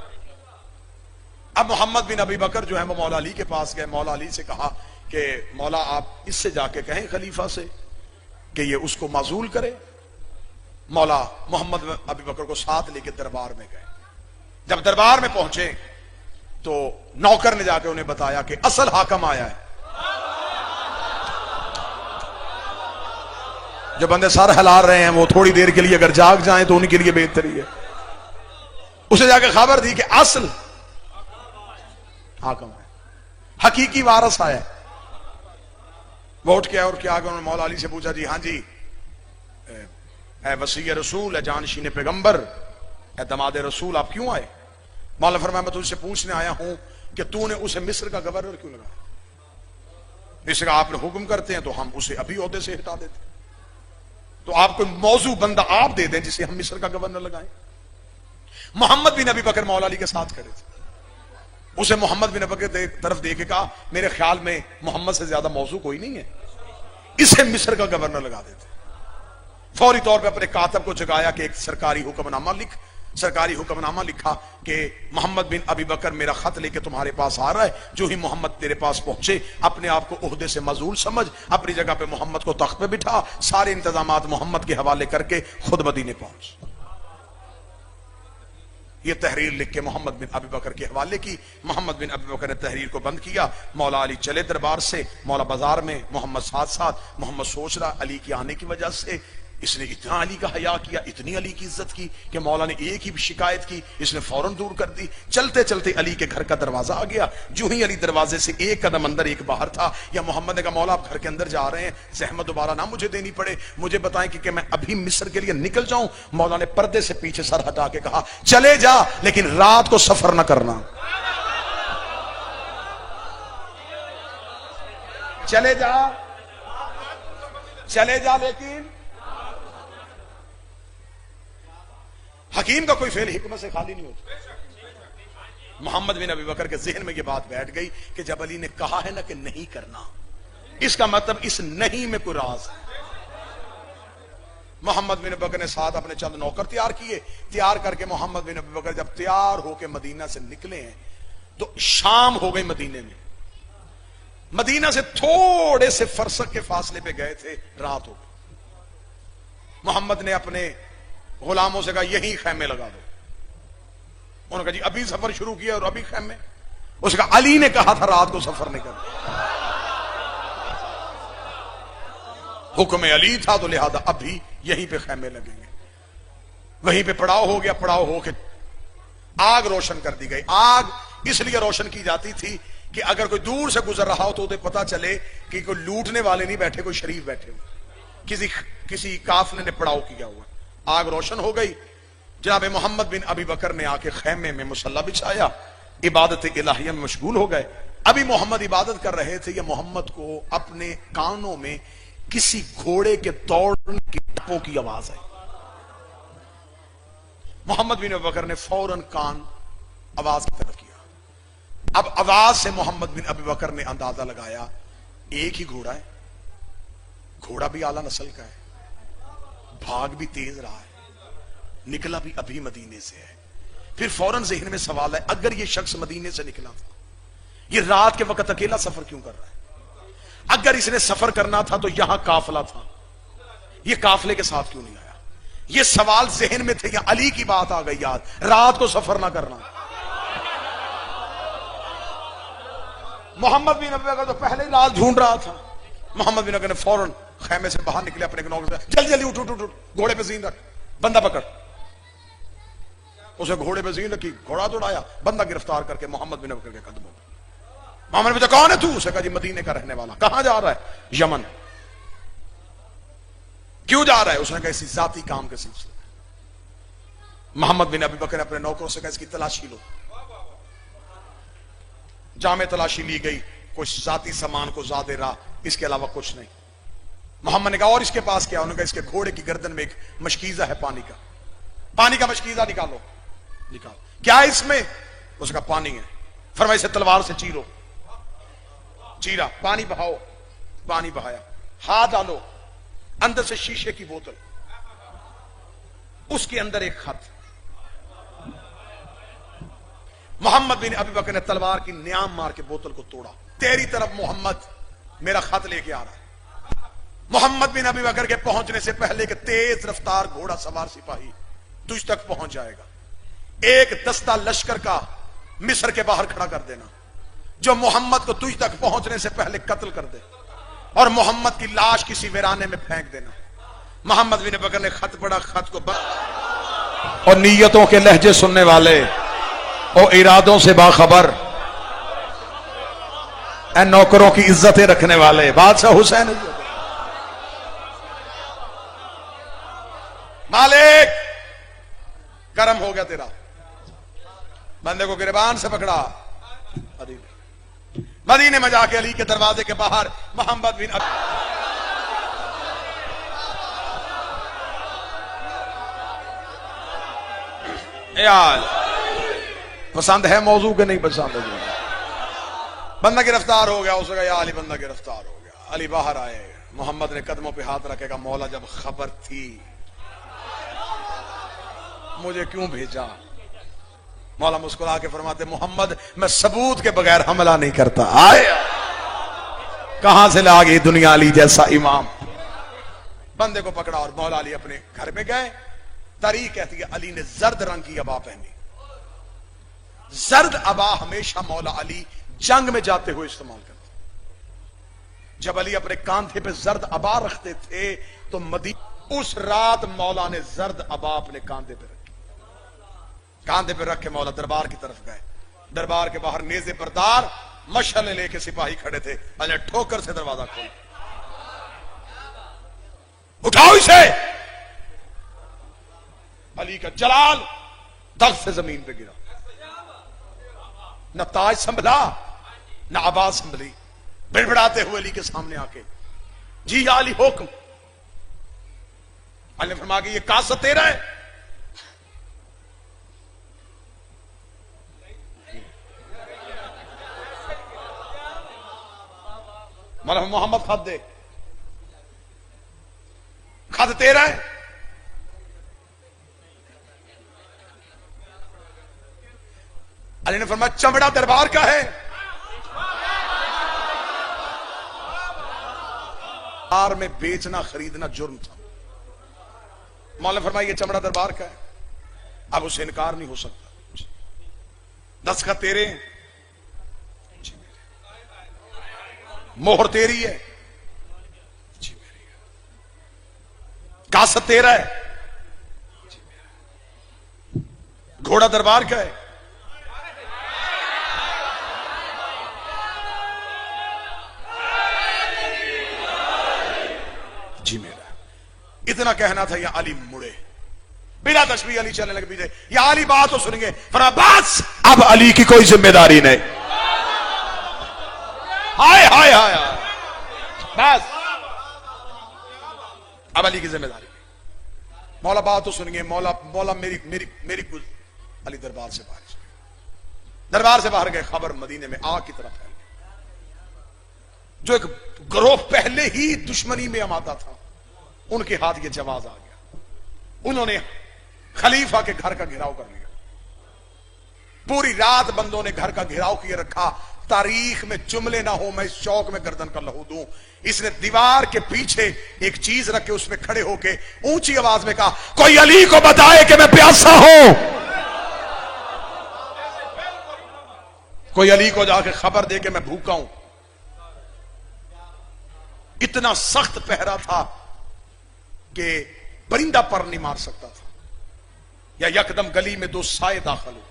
अब मोहम्मद बिन अबी बकर जो है वो मौला अली के पास गए। मौला अली से कहा कि मौला आप इससे जाके कहें खलीफा से कि ये उसको माजूल करे। मौला मोहम्मद अबी बकर को साथ लेके दरबार में गए। जब दरबार में पहुंचे तो नौकर ने जाके उन्हें बताया कि असल हाकम आया है। जो बंदे सर हिला रहे हैं वो थोड़ी देर के लिए अगर जाग जाएं तो उनके लिए बेहतरी है। उसे जाके खबर दी कि असल हाकम है, हकीकी वारस आया। वो उठ के और क्या आगे उन्होंने मौला अली से पूछा, जी हाँ जी, वसी रसूल है, जानशीन पैगंबर है, दमाद रसूल, आप क्यों आए? मौला फरमाया मैं तुझसे पूछने आया हूं कि तूने उसे मिस्र का गवर्नर क्यों लगाया? इसका आपने हुक्म करते हैं तो हम उसे अभी ओहदे से हटा देते। तो आप कोई मौजू बंदा आप दे दें जिसे हम मिस्र का गवर्नर लगाएं। मोहम्मद बिन अबी बकर मौला अली के साथ खड़े थे। उसे मोहम्मद बिन अबी बकर तरफ देके कहा, मेरे ख्याल में मोहम्मद से ज्यादा मौजू कोई नहीं है, इसे मिस्र का गवर्नर लगा देते। फौरी तौर पे अपने कातब को जगाया कि एक सरकारी हुक्मनामा लिख सरकारी हुक्मनामा लिखा कि मोहम्मद बिन अबी बकर मेरा खत लेके तुम्हारे पास आ रहा है। जो ही मोहम्मद तेरे पास पहुंचे अपने आप को ओहदे से मजूल समझ, अपनी जगह पे मोहम्मद को तख्त पे बिठा, सारे इंतजामात मोहम्मद के हवाले करके खुद मदीने पहुंच। ये तहरीर लिख के मोहम्मद बिन अबी बकर के हवाले की। मोहम्मद बिन अबी बकर ने तहरीर को बंद किया। मौला अली चले दरबार से। मौला बाजार में, मोहम्मद साथ साथ। मोहम्मद सोच रहा अली के आने की वजह से इसने इतना अली का हया किया, इतनी अली की इज्जत की कि मौला ने एक ही शिकायत की, इसने फौरन दूर कर दी। चलते चलते अली के घर का दरवाजा आ गया। जो ही अली दरवाजे से एक कदम अंदर एक बाहर था, या मोहम्मद ने कहा मौला आप घर के अंदर जा रहे हैं, जहमत दोबारा ना मुझे देनी पड़े, मुझे बताएं कि मैं अभी मिस्र के लिए निकल जाऊं। मौला ने पर्दे से पीछे सर हटा के कहा चले जा, लेकिन रात को सफर ना करना। चले जा, चले जा, लेकिन हकीम का कोई फेल हिकमत से खाली नहीं होता। मोहम्मद बिन अबी बकर के जहन में यह बात बैठ गई कि जब अली ने कहा है ना कि नहीं करना, इसका मतलब इस नहीं में कोई राज है। मोहम्मद बिन अबी बकर ने साथ अपने चंद नौकर तैयार किए। तैयार करके मोहम्मद बिन अबी बकर जब तैयार होकर मदीना से निकले हैं तो शाम हो गई मदीने में। मदीना से थोड़े से फरसक के फासले पे गए थे, रात हो गई। मोहम्मद ने अपने गुलामों से कहा यही खैमे लगा दो। उन्होंने कहा जी अभी सफर शुरू किया और अभी खैमे। उसका अली ने कहा था रात को सफर नहीं करना, हुक्म अली था, तो लिहाजा अभी यहीं पे खैमे लगेंगे। वहीं पे पड़ाव हो गया। पड़ाव हो के आग रोशन कर दी गई। आग इसलिए रोशन की जाती थी कि अगर कोई दूर से गुजर रहा हो तो उसे पता चले कि कोई लूटने वाले नहीं बैठे, कोई शरीफ बैठे हुए, किसी काफिले ने पड़ाव किया हुआ। आग रोशन हो गई। जनाब मोहम्मद बिन अबी बकर ने आके खैमे में मुसल्ला बिछाया, इबादत इलाहिया में मशगूल हो गए। अभी मोहम्मद इबादत कर रहे थे, या मोहम्मद को अपने कानों में किसी घोड़े के दौड़ने की टप्पों की आवाज आई। मोहम्मद बिन अबी बकर ने फौरन कान आवाज की तरफ किया। अब आवाज से मोहम्मद बिन अबी बकर ने अंदाजा लगाया एक ही घोड़ा है, घोड़ा भी आला नस्ल का है, भाग भी तेज रहा है, निकला भी अभी मदीने से है। फिर फौरन ज़हन में सवाल है अगर ये शख्स मदीने से निकला था, ये रात के वक्त अकेला सफर क्यों कर रहा है? अगर इसने सफर करना था तो यहां काफिला था, ये काफिले के साथ क्यों नहीं आया? ये सवाल ज़हन में थे, या अली की बात आ गई याद, रात को सफर ना करना। मोहम्मद बिन अबी बकर तो पहले ही रात ढूंढ रहा था। मोहम्मद बिन अबी बकर ने फौरन खैमे से बाहर निकले, अपने नौकर से जल्दी जल्दी उठ उठ उठ, घोड़े पे जीन रख, बंदा पकड़। उसे घोड़े पे जीन रखी, घोड़ा दौड़ाया, बंदा गिरफ्तार करके मोहम्मद बिन अबी बकर के कदमों में। मोहम्मद बिन कौन है तू? उसे कहा जी मदीने का रहने वाला। कहां जा रहा है? यमन। क्यों जा रहा है? उसने कहा इसी जाती काम के सिलसिले में। मोहम्मद बिन अबी बकर ने अपने नौकरों से कहा इसकी तलाशी लो। जामे तलाशी ली गई, कुछ जाती सामान को ज्यादा रहा, इसके अलावा कुछ नहीं। मोहम्मद ने कहा और इसके पास क्या? उन्होंने कहा इसके घोड़े की गर्दन में एक मशकीजा है पानी का, पानी का मशकीजा निकालो। निकालो। क्या है इसमें? उसका पानी है। फरमाया इसे तलवार से चीरो। चीरा, पानी बहाओ, पानी बहाया, हाथ डालो, अंदर से शीशे की बोतल, उसके अंदर एक खत। मोहम्मद बिन अबी बकर ने तलवार की न्याम मार के बोतल को तोड़ा। तेरी तरफ मोहम्मद मेरा खत लेके आ रहा है। मोहम्मद बिन अबी बकर के पहुंचने से पहले कि तेज रफ्तार घोड़ा सवार सिपाही तुझ तक पहुंच जाएगा। एक दस्ता लश्कर का मिस्र के बाहर खड़ा कर देना, जो मोहम्मद को तुझ तक पहुंचने से पहले कत्ल कर दे, और मोहम्मद की लाश किसी वीराने में फेंक देना। मोहम्मद बिन बकर ने खत पढ़ा, खत को और नीयतों के लहजे सुनने वाले और इरादों से बाखबर, नौकरों की इज्जतें रखने वाले बादशाह हुसैन, मालिक करम हो गया तेरा, बंदे को गिरबान से पकड़ा। मदीने में जाके अली के दरवाजे के बाहर मोहम्मद बिन यार पसंद है मौजू के नहीं पसंद है? बंदा गिरफ्तार हो गया। उसने कहा या अली बंदा गिरफ्तार हो गया। अली बाहर आए, मोहम्मद ने कदमों पे हाथ रखेगा। मौला जब खबर थी, मुझे क्यों भेजा? मौला मुस्कुरा के फरमाते, मोहम्मद मैं सबूत के बगैर हमला नहीं करता। आए कहां से ला गई दुनिया अली जैसा इमाम। बंदे को पकड़ा और मौला अली अपने घर में गए। तारीख कहती है अली ने जर्द रंग की अबा पहनी। जर्द अबा हमेशा मौला अली जंग में जाते हुए इस्तेमाल करते। जब अली अपने कांधे पे जर्द अबा रखते थे तो उस रात मौला ने जर्द अबा अपने कांधे पे रखी। कांधे पे रख के मौला दरबार की तरफ गए। दरबार के बाहर नेज़े बरदार मशाले लेके सिपाही खड़े थे। अली ठोकर से दरवाजा खोला, उठाओ इसे। अली का जलाल दग से जमीन पे गिरा। न ताज संभला न आवाज संभली। बिड़बिड़ाते हुए अली के सामने आके, जी या अली हुक्म। अली ने फरमाया कि ये कासा तेरा है? मौला मोहम्मद खत दे। खत तेरा है? अली ने फरमाया चमड़ा दरबार का है। दरबार में बेचना खरीदना जुर्म था। मौला ने फरमाया ये चमड़ा दरबार का है, अब उसे इनकार नहीं हो सकता। दस्तखत तेरे हैं, मोहर तेरी है, कासत तेरा है, घोड़ा दरबार का है। जी मेरा। इतना कहना था या अली मुड़े बिना तशबीह। अली चलने लगे पीछे। या अली बात तो सुनेंगे। फरमाया बस अब अली की कोई जिम्मेदारी नहीं। हाय हाय हाय बस अब अली की जिम्मेदारी। मौला बात तो सुनिए। मौला मौला मेरी मेरी मेरी अली दरबार से बाहर गए। दरबार से बाहर गए, खबर मदीने में आग की तरफ फैल गई। जो एक ग्रोह पहले ही दुश्मनी में अमाता था, उनके हाथ ये जवाब आ गया। उन्होंने खलीफा के घर का घेराव कर लिया। पूरी रात बंदों ने घर का घेराव किए रखा। तारीख में जुमले ना हो मैं इस चौक में गर्दन का लहू दूं। इसने दीवार के पीछे एक चीज रख के उसमें खड़े होके ऊंची आवाज में कहा, कोई अली को बताए कि मैं प्यासा हूं। कोई अली को जाके खबर दे कि मैं भूखा हूं। इतना सख्त पहरा था कि परिंदा पर नहीं मार सकता था। या यकदम गली में दो साए दाखिल हुए।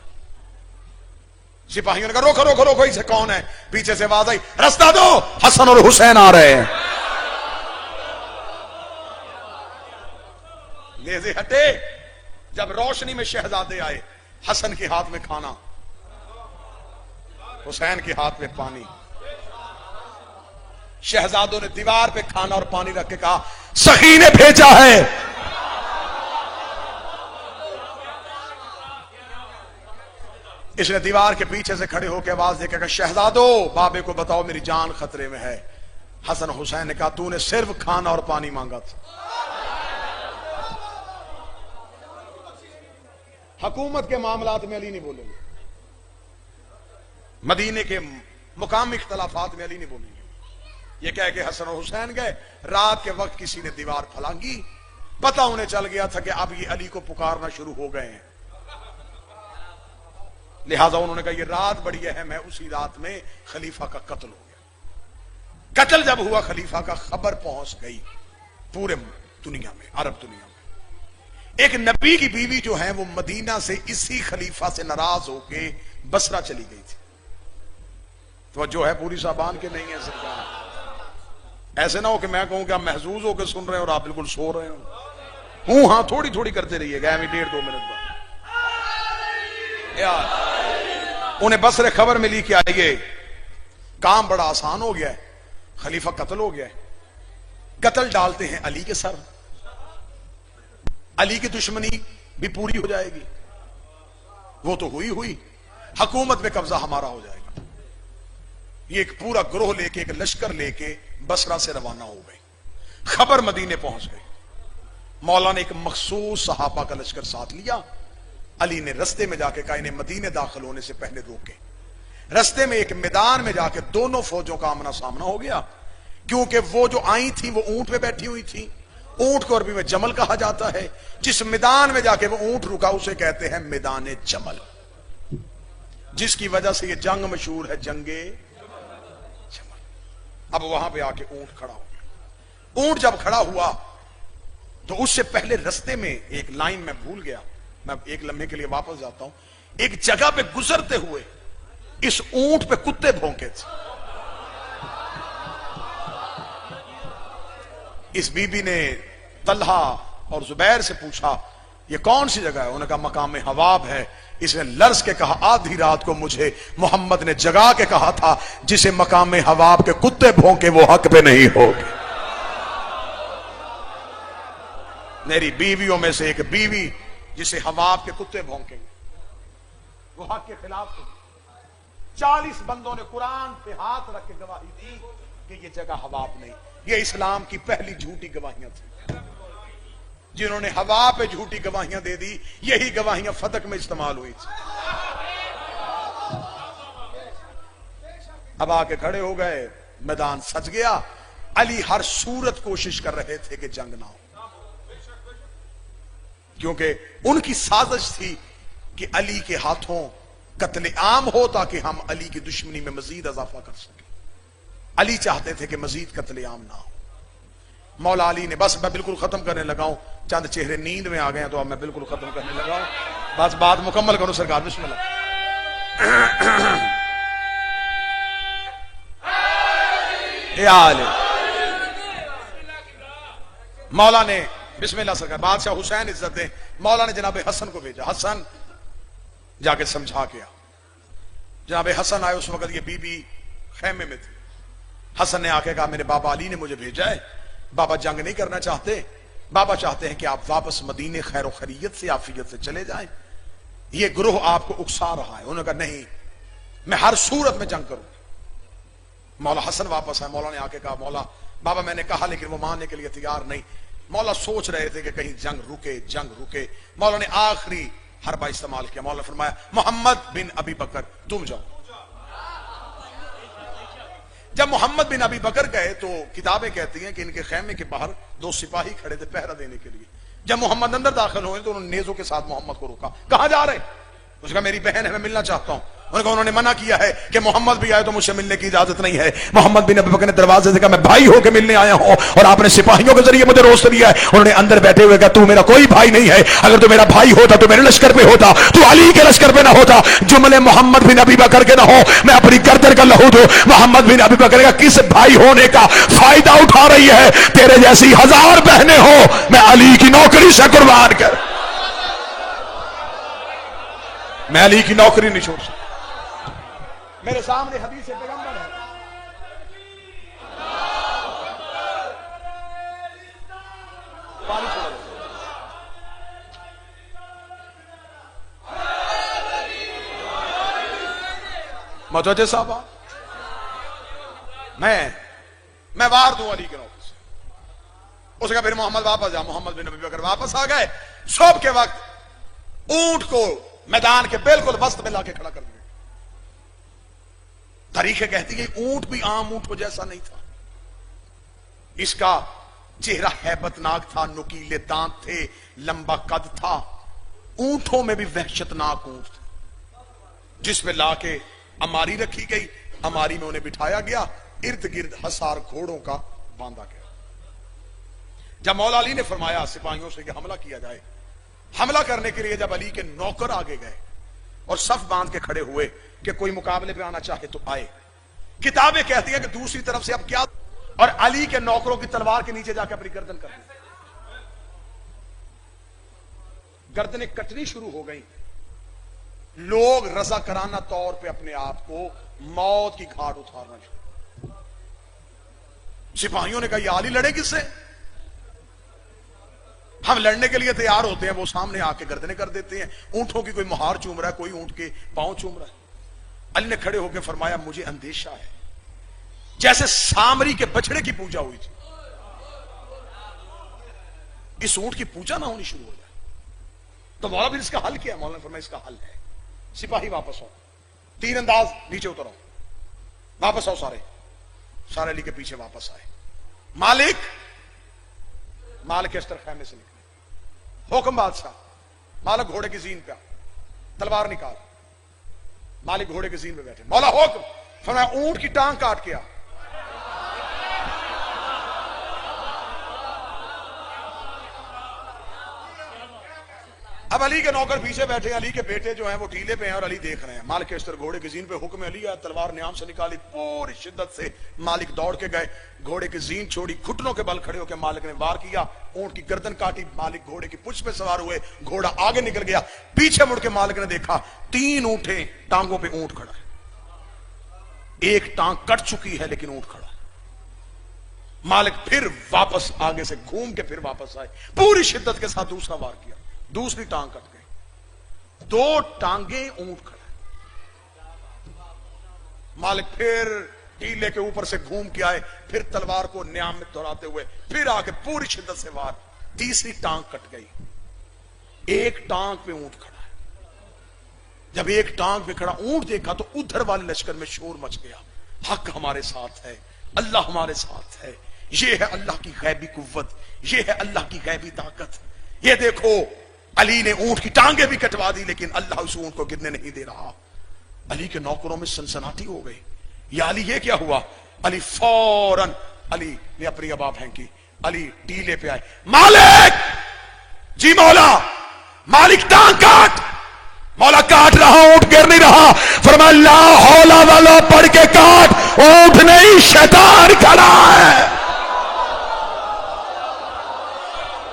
सिपाहियों ने कहा रोको रोको रोको, इसे कौन है? पीछे से आवाज आई, रास्ता दो, हसन और हुसैन आ रहे हैं। नेज़े हटे। जब रोशनी में शहजादे आए, हसन के हाथ में खाना, हुसैन के हाथ में पानी। शहजादों ने दीवार पे खाना और पानी रख के कहा, सखी ने भेजा है। इसने दीवार के पीछे से खड़े होकर आवाज देकर कहा, शहजादो बाबे को बताओ मेरी जान खतरे में है। हसन हुसैन ने कहा, तूने सिर्फ खाना और पानी मांगा था। हुकूमत के मामलात में अली नहीं बोलेंगे। मदीने के मुकामी इख्तलाफात में अली नहीं बोलेंगे। ये कह के हसन और हुसैन गए। रात के वक्त किसी ने दीवार फलांगी। पता उन्हें चल गया था कि अब ये अली को पुकारना शुरू हो गए हैं। लिहाजा उन्होंने कहा, ये रात बड़ी अहम है। उसी रात में खलीफा का कत्ल हो गया। कत्ल जब हुआ, खलीफा का खबर पहुंच गई पूरे दुनिया में, अरब दुनिया में। एक नबी की बीवी जो है वो मदीना से इसी खलीफा से नाराज होके बसरा चली गई थी। तो जो है पूरी साबान के नहीं है सरकार। ऐसे ना हो कि मैं कहूं कि आप महजूज होकर सुन रहे हो और आप बिल्कुल सो रहे हो। हूं हाँ थोड़ी थोड़ी करते रहिएगा। 1.5-2 मिनट बाद यार उन्हें बसरे खबर मिली कि आइए काम बड़ा आसान हो गया है, खलीफा कत्ल हो गया है। कत्ल डालते हैं अली के सर, अली की दुश्मनी भी पूरी हो जाएगी। वो तो हुई हुई, हुकूमत में कब्जा हमारा हो जाएगा। ये एक पूरा ग्रोह लेके, एक लश्कर लेके बसरा से रवाना हो गए। खबर मदीने पहुंच गई। मौला ने एक मखसूस सहाबा का लश्कर साथ लिया। अली ने रस्ते में जाके कहा इन्हें मदीने दाखिल होने से पहले रोके। रस्ते में एक मैदान में जाके दोनों फौजों का आमना सामना हो गया, क्योंकि वो जो आई थी वो ऊंट पे बैठी हुई थी। ऊंट को अरबी में जमल कहा जाता है। जिस मैदान में जाके वो ऊंट रुका उसे कहते हैं मैदान जमल, जिसकी वजह से ये जंग मशहूर है, जंगे जमल। अब वहां पे आके ऊंट खड़ा हो गया। ऊंट जब खड़ा हुआ तो उससे पहले रस्ते में एक लाइन में भूल गया, मैं एक लम्हे के लिए वापस जाता हूं। एक जगह पे गुजरते हुए इस ऊंट पे कुत्ते भौंके थे। इस बीबी ने तल्हा और जुबैर से पूछा ये कौन सी जगह है? उन्होंने कहा मकाम हवाब है। इसने लर्ज के कहा आधी रात को मुझे मोहम्मद ने जगा के कहा था जिसे मकाम हवाब के कुत्ते भौंके वो हक पे नहीं होगे। मेरी बीवियों में से एक बीवी जिसे हवाब के कुत्ते भौंकेंगे वो हक के खिलाफ होगी। 40 बंदों ने कुरान पे हाथ रख के गवाही दी कि ये जगह हवाब नहीं। ये इस्लाम की पहली झूठी गवाहियां थी। जिन्होंने हवा पे झूठी गवाहियां दे दी, यही गवाहियां फतक में इस्तेमाल हुई थी। अब आके खड़े हो गए, मैदान सज गया। अली हर सूरत कोशिश कर रहे थे कि जंग ना हो, क्योंकि उनकी साजिश थी कि अली के हाथों कत्ले आम हो ताकि हम अली की दुश्मनी में मजीद इजाफा कर सके। अली चाहते थे कि मजीद कत्ले आम ना हो। मौला अली ने, बस मैं बिल्कुल खत्म करने लगा हूं, चंद चेहरे नींद में आ गए तो अब मैं बिल्कुल खत्म करने लगा हूं। बस बात मुकम्मल करूं सरकार, बिस्मिल्लाह। मौला ने, बिस्मिल्लाह सरकार, बादशाह हुसैन इज्जत दे, मौला ने जनाब हसन को भेजा। हसन जाके समझा के आ। जनाब हसन आए, उस वक्त ये बीबी खेमे में थी। हसन ने आके कहा मेरे बाबा अली ने मुझे भेजा है, बाबा जंग नहीं करना चाहते, बाबा चाहते हैं कि आप वापस मदीने खैर खैरियत से आफियत से चले जाएं, ये ग्रोह आपको उकसा रहा है। उन्होंने कहा नहीं, मैं हर सूरत में जंग करूंगा। मौला हसन वापस आए। मौला ने आके कहा मौला बाबा मैंने कहा लेकिन वो मानने के लिए तैयार नहीं। मौला सोच रहे थे कि कहीं जंग रुके। मौला ने आखिरी हरबा इस्तेमाल किया। मौला फरमाया मोहम्मद बिन अबी बकर तुम जाओ। जब मोहम्मद बिन अबी बकर गए तो किताबें कहती हैं कि इनके खेमे के बाहर 2 सिपाही खड़े थे पहरा देने के लिए। जब मोहम्मद अंदर दाखिल हुए तो उन्होंने नेजों के साथ मोहम्मद को रोका। कहां जा रहे? उसने कहा मेरी बहन है, मैं मिलना चाहता हूं। उन्होंने मना किया है कि मोहम्मद भी आए तो मुझसे मिलने की इजाजत नहीं है। मोहम्मद बिन अबी बकर ने दरवाजे से कहा मैं भाई होकर मिलने आया हूं और आपने सिपाहियों के जरिए मुझे रोस्ट दिया है। उन्होंने अंदर बैठे हुए कहा तू मेरा कोई भाई नहीं है, अगर तू मेरा भाई होता तो मेरे लश्कर पे होता, तू अली के लश्कर पे ना होता। जुमले मोहम्मद बिन अबी बकर के ना हो, मैं अपनी गर्दन का लहू दो। मोहम्मद बिन अबी बकर का किस भाई होने का फायदा उठा रही है? तेरे जैसी 1000 बहनें हो, मैं अली की नौकरी से कुर्बान कर, मैं अली की नौकरी नहीं छोड़ सकता। मेरे सामने हदीस पैगंबर है। पानी छोड़ो। मौजूद साहब मैं वार दूं अली के नौकरी से। उसका फिर मोहम्मद वापस जा। मोहम्मद बिन अबी बकर वापस आ गए। सुबह के वक्त ऊंट को मैदान के बिल्कुल वस्त में लाके खड़ा कर दिया। तारीखें कहती है ऊंट भी आम ऊंट जैसा नहीं था। इसका चेहरा हैबतनाक था, नुकीले दांत थे, लंबा कद था। ऊंटों में भी वहशतनाक ऊंट था, जिसमें लाके अमारी रखी गई। अमारी में उन्हें बिठाया गया, इर्द गिर्द हजार घोड़ों का बांधा गया। जब मौला अली ने फरमाया सिपाहियों से कि हमला किया जाए, हमला करने के लिए जब अली के नौकर आगे गए और सफ बांध के खड़े हुए कि कोई मुकाबले पे आना चाहे तो आए, किताबें कहती हैं कि दूसरी तरफ से अब क्या, और अली के नौकरों की तलवार के नीचे जाकर अपनी गर्दन कर दी। गर्दनें कटनी शुरू हो गई। लोग रजा कराना तौर पे अपने आप को मौत की घाट उतारना शुरू। सिपाहियों ने कहा अली लड़े किससे? हम लड़ने के लिए तैयार होते हैं, वो सामने आके गर्दनें कर देते हैं। ऊंटों की कोई मुहार चूम रहा है, कोई ऊंट के पांव चूम रहा है। अली ने खड़े होकर फरमाया मुझे अंदेशा है जैसे सामरी के बछड़े की पूजा हुई थी, इस ऊंट की पूजा ना होनी शुरू हो जाए। तो मौला फिर इसका हल क्या है? मौला ने फरमाया इसका हल है, सिपाही वापस आओ, तीर अंदाज, नीचे उतरो, वापस आओ। सारे सारे अली के पीछे वापस आए। मालिक के अस्तर खैमे से निकले। हुक्म बादशाह, मालिक घोड़े की जीन पे आ, तलवार निकाल। मालिक घोड़े की जीन पे बैठे। मौला हुक्म, फरमाया ऊंट की टांग काट के आ। अब अली के नौकर पीछे बैठे, अली के बेटे जो हैं वो टीले पे हैं और अली देख रहे हैं। मालिक के अस्तर घोड़े की जीन पे, हुक्म अली आया, तलवार न्याम से निकाली, पूरी शिद्दत से मालिक दौड़ के गए, घोड़े की जीन छोड़ी, घुटनों के बल खड़े होकर मालिक ने वार किया, ऊंट की गर्दन काटी। मालिक घोड़े की पुछ पे सवार हुए, घोड़ा आगे निकल गया। पीछे मुड़ के मालिक ने देखा 3 ऊंटे, टांगों पे ऊंट खड़ा है, एक टांग कट चुकी है लेकिन ऊंट खड़ा है। मालिक फिर वापस आगे से घूम के फिर वापस आए, पूरी शिद्दत के साथ दूसरा वार किया, दूसरी टांग कट गई, 2 टांगे ऊंट खड़ा। मालिक फिर टीले के ऊपर से घूम के आए, फिर तलवार को न्याम में दोहराते हुए फिर आके पूरी शिद्दत से वार, तीसरी टांग कट गई, एक टांग पे ऊंट खड़ा है। जब एक टांग पे खड़ा ऊंट देखा तो उधर वाले लश्कर में शोर मच गया, हक हमारे साथ है, अल्लाह हमारे साथ है, ये है अल्लाह की गैबी कुव्वत, ये है अल्लाह की गैबी ताकत। ये देखो अली ने ऊंट की टांगे भी कटवा दी लेकिन अल्लाह उस ऊंट को गिरने नहीं दे रहा। अली के नौकरों में सनसनाटी हो गई, या अली ये क्या हुआ? अली फौरन अली ने अपनी अबा फेंकी, अली टीले पे आए, मालिक जी, मौला मालिक टांग काट। मौला काट रहा, ऊंट गिर नहीं रहा। फरमाया ला हौला वाला पढ़ के काट, ऊंट नहीं शैतान खड़ा है।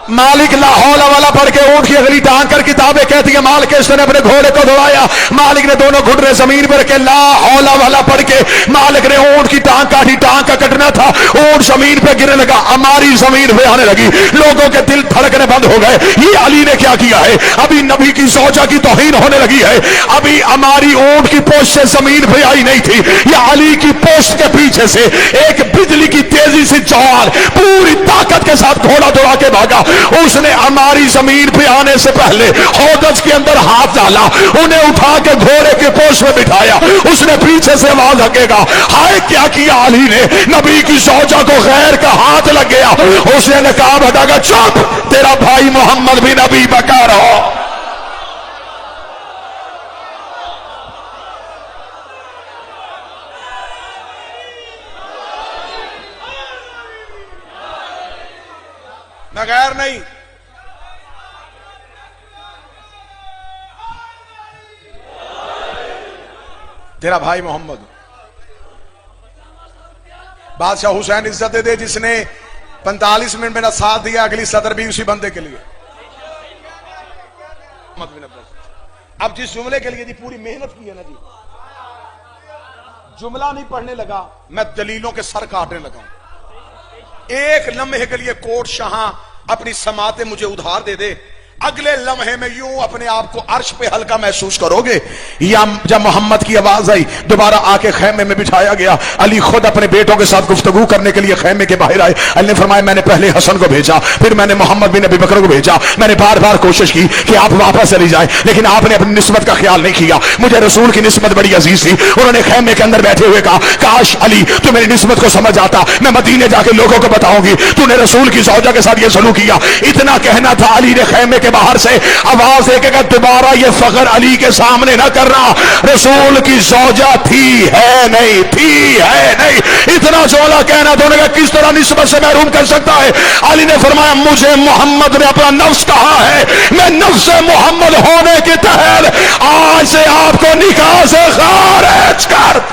मालिक लाहौला वाला पढ़ के ऊंट की अगली टांग कर किताबें कहती है मालिक ने अपने घोड़े को दौड़ाया, मालिक ने दोनों घुटने जमीन पर रखे, लाहौला वाला पढ़ के मालिक ने ऊंट की टांग काटी, टांग का कटना था, ऊंट जमीन पे गिरने लगा, हमारी जमीन पे आने लगी, लोगों के दिल धड़कने बंद हो गए। ये अली ने क्या किया है? अभी नबी की ज़ौजा की तौहीन होने लगी है, अभी हमारी ऊंट की पोस्ट से जमीन पे आई नहीं थी, या अली की पोस्ट के पीछे से एक बिजली की तेजी से जवान पूरी ताकत के साथ घोड़ा दौड़ा के भागा। उसने हमारी जमीन पे आने से पहले हौदज के अंदर हाथ डाला, उन्हें उठा के घोड़े के पोष में बिठाया, उसने पीछे से आवाज लगेगा, हाय क्या किया अली ने? नबी की सौजा को गैर का हाथ लग गया। उसने नकाब हटाकर चुप, तेरा भाई मोहम्मद भी नबी बका रहो। गैर नहीं, तेरा भाई मोहम्मद। बादशाह हुसैन इज्जत दे, जिसने 45 मिनट मेरा साथ दिया, अगली सदर भी उसी बंदे के लिए। अब जिस जुमले के लिए जी पूरी मेहनत की है ना जी, जुमला नहीं पढ़ने लगा, मैं दलीलों के सर काटने लगा। एक लम्हे के लिए कोट शाह अपनी समाते मुझे उधार दे दे, अगले लम्हे में यूं अपने आप को अर्श पे हल्का महसूस करोगे। या जब मोहम्मद की आवाज आई, दोबारा आके खैमे में बिठाया गया, अली खुद अपने बेटों के साथ गुफ्तगू करने के लिए खैमे के बाहर आए। अली ने फरमाया मैंने पहले हसन को भेजा, फिर मैंने मोहम्मद बिन अबी बकर को भेजा, मैंने बार बार कोशिश की कि आप वापस चली जाए, लेकिन आपने अपनी निस्बत का ख्याल नहीं किया। मुझे रसूल की निस्बत बड़ी अजीज थी। उन्होंने खैमे के अंदर बैठे हुए कहा, काश अली तू मेरी निस्बत को समझ आता, मैं मदीने जाके लोगों को बताऊंगी तूने रसूल की ज़ौजा के साथ ये सलूक किया। इतना कहना था, अली ने खैमे के बाहर से आवाज देकर दोबारा ये फख्र अली के सामने ना करना, रसूल की ज़ौजा थी है नहीं, थी है नहीं, इतना जोला कहना। दोनों का किस तरह निस्बत से महरूम कर सकता है? अली ने फरमाया मुझे मोहम्मद ने अपना नफ्स कहा है, मैं नफ्स मोहम्मद होने के तहत आज से आपको निकाह से खारिज कर।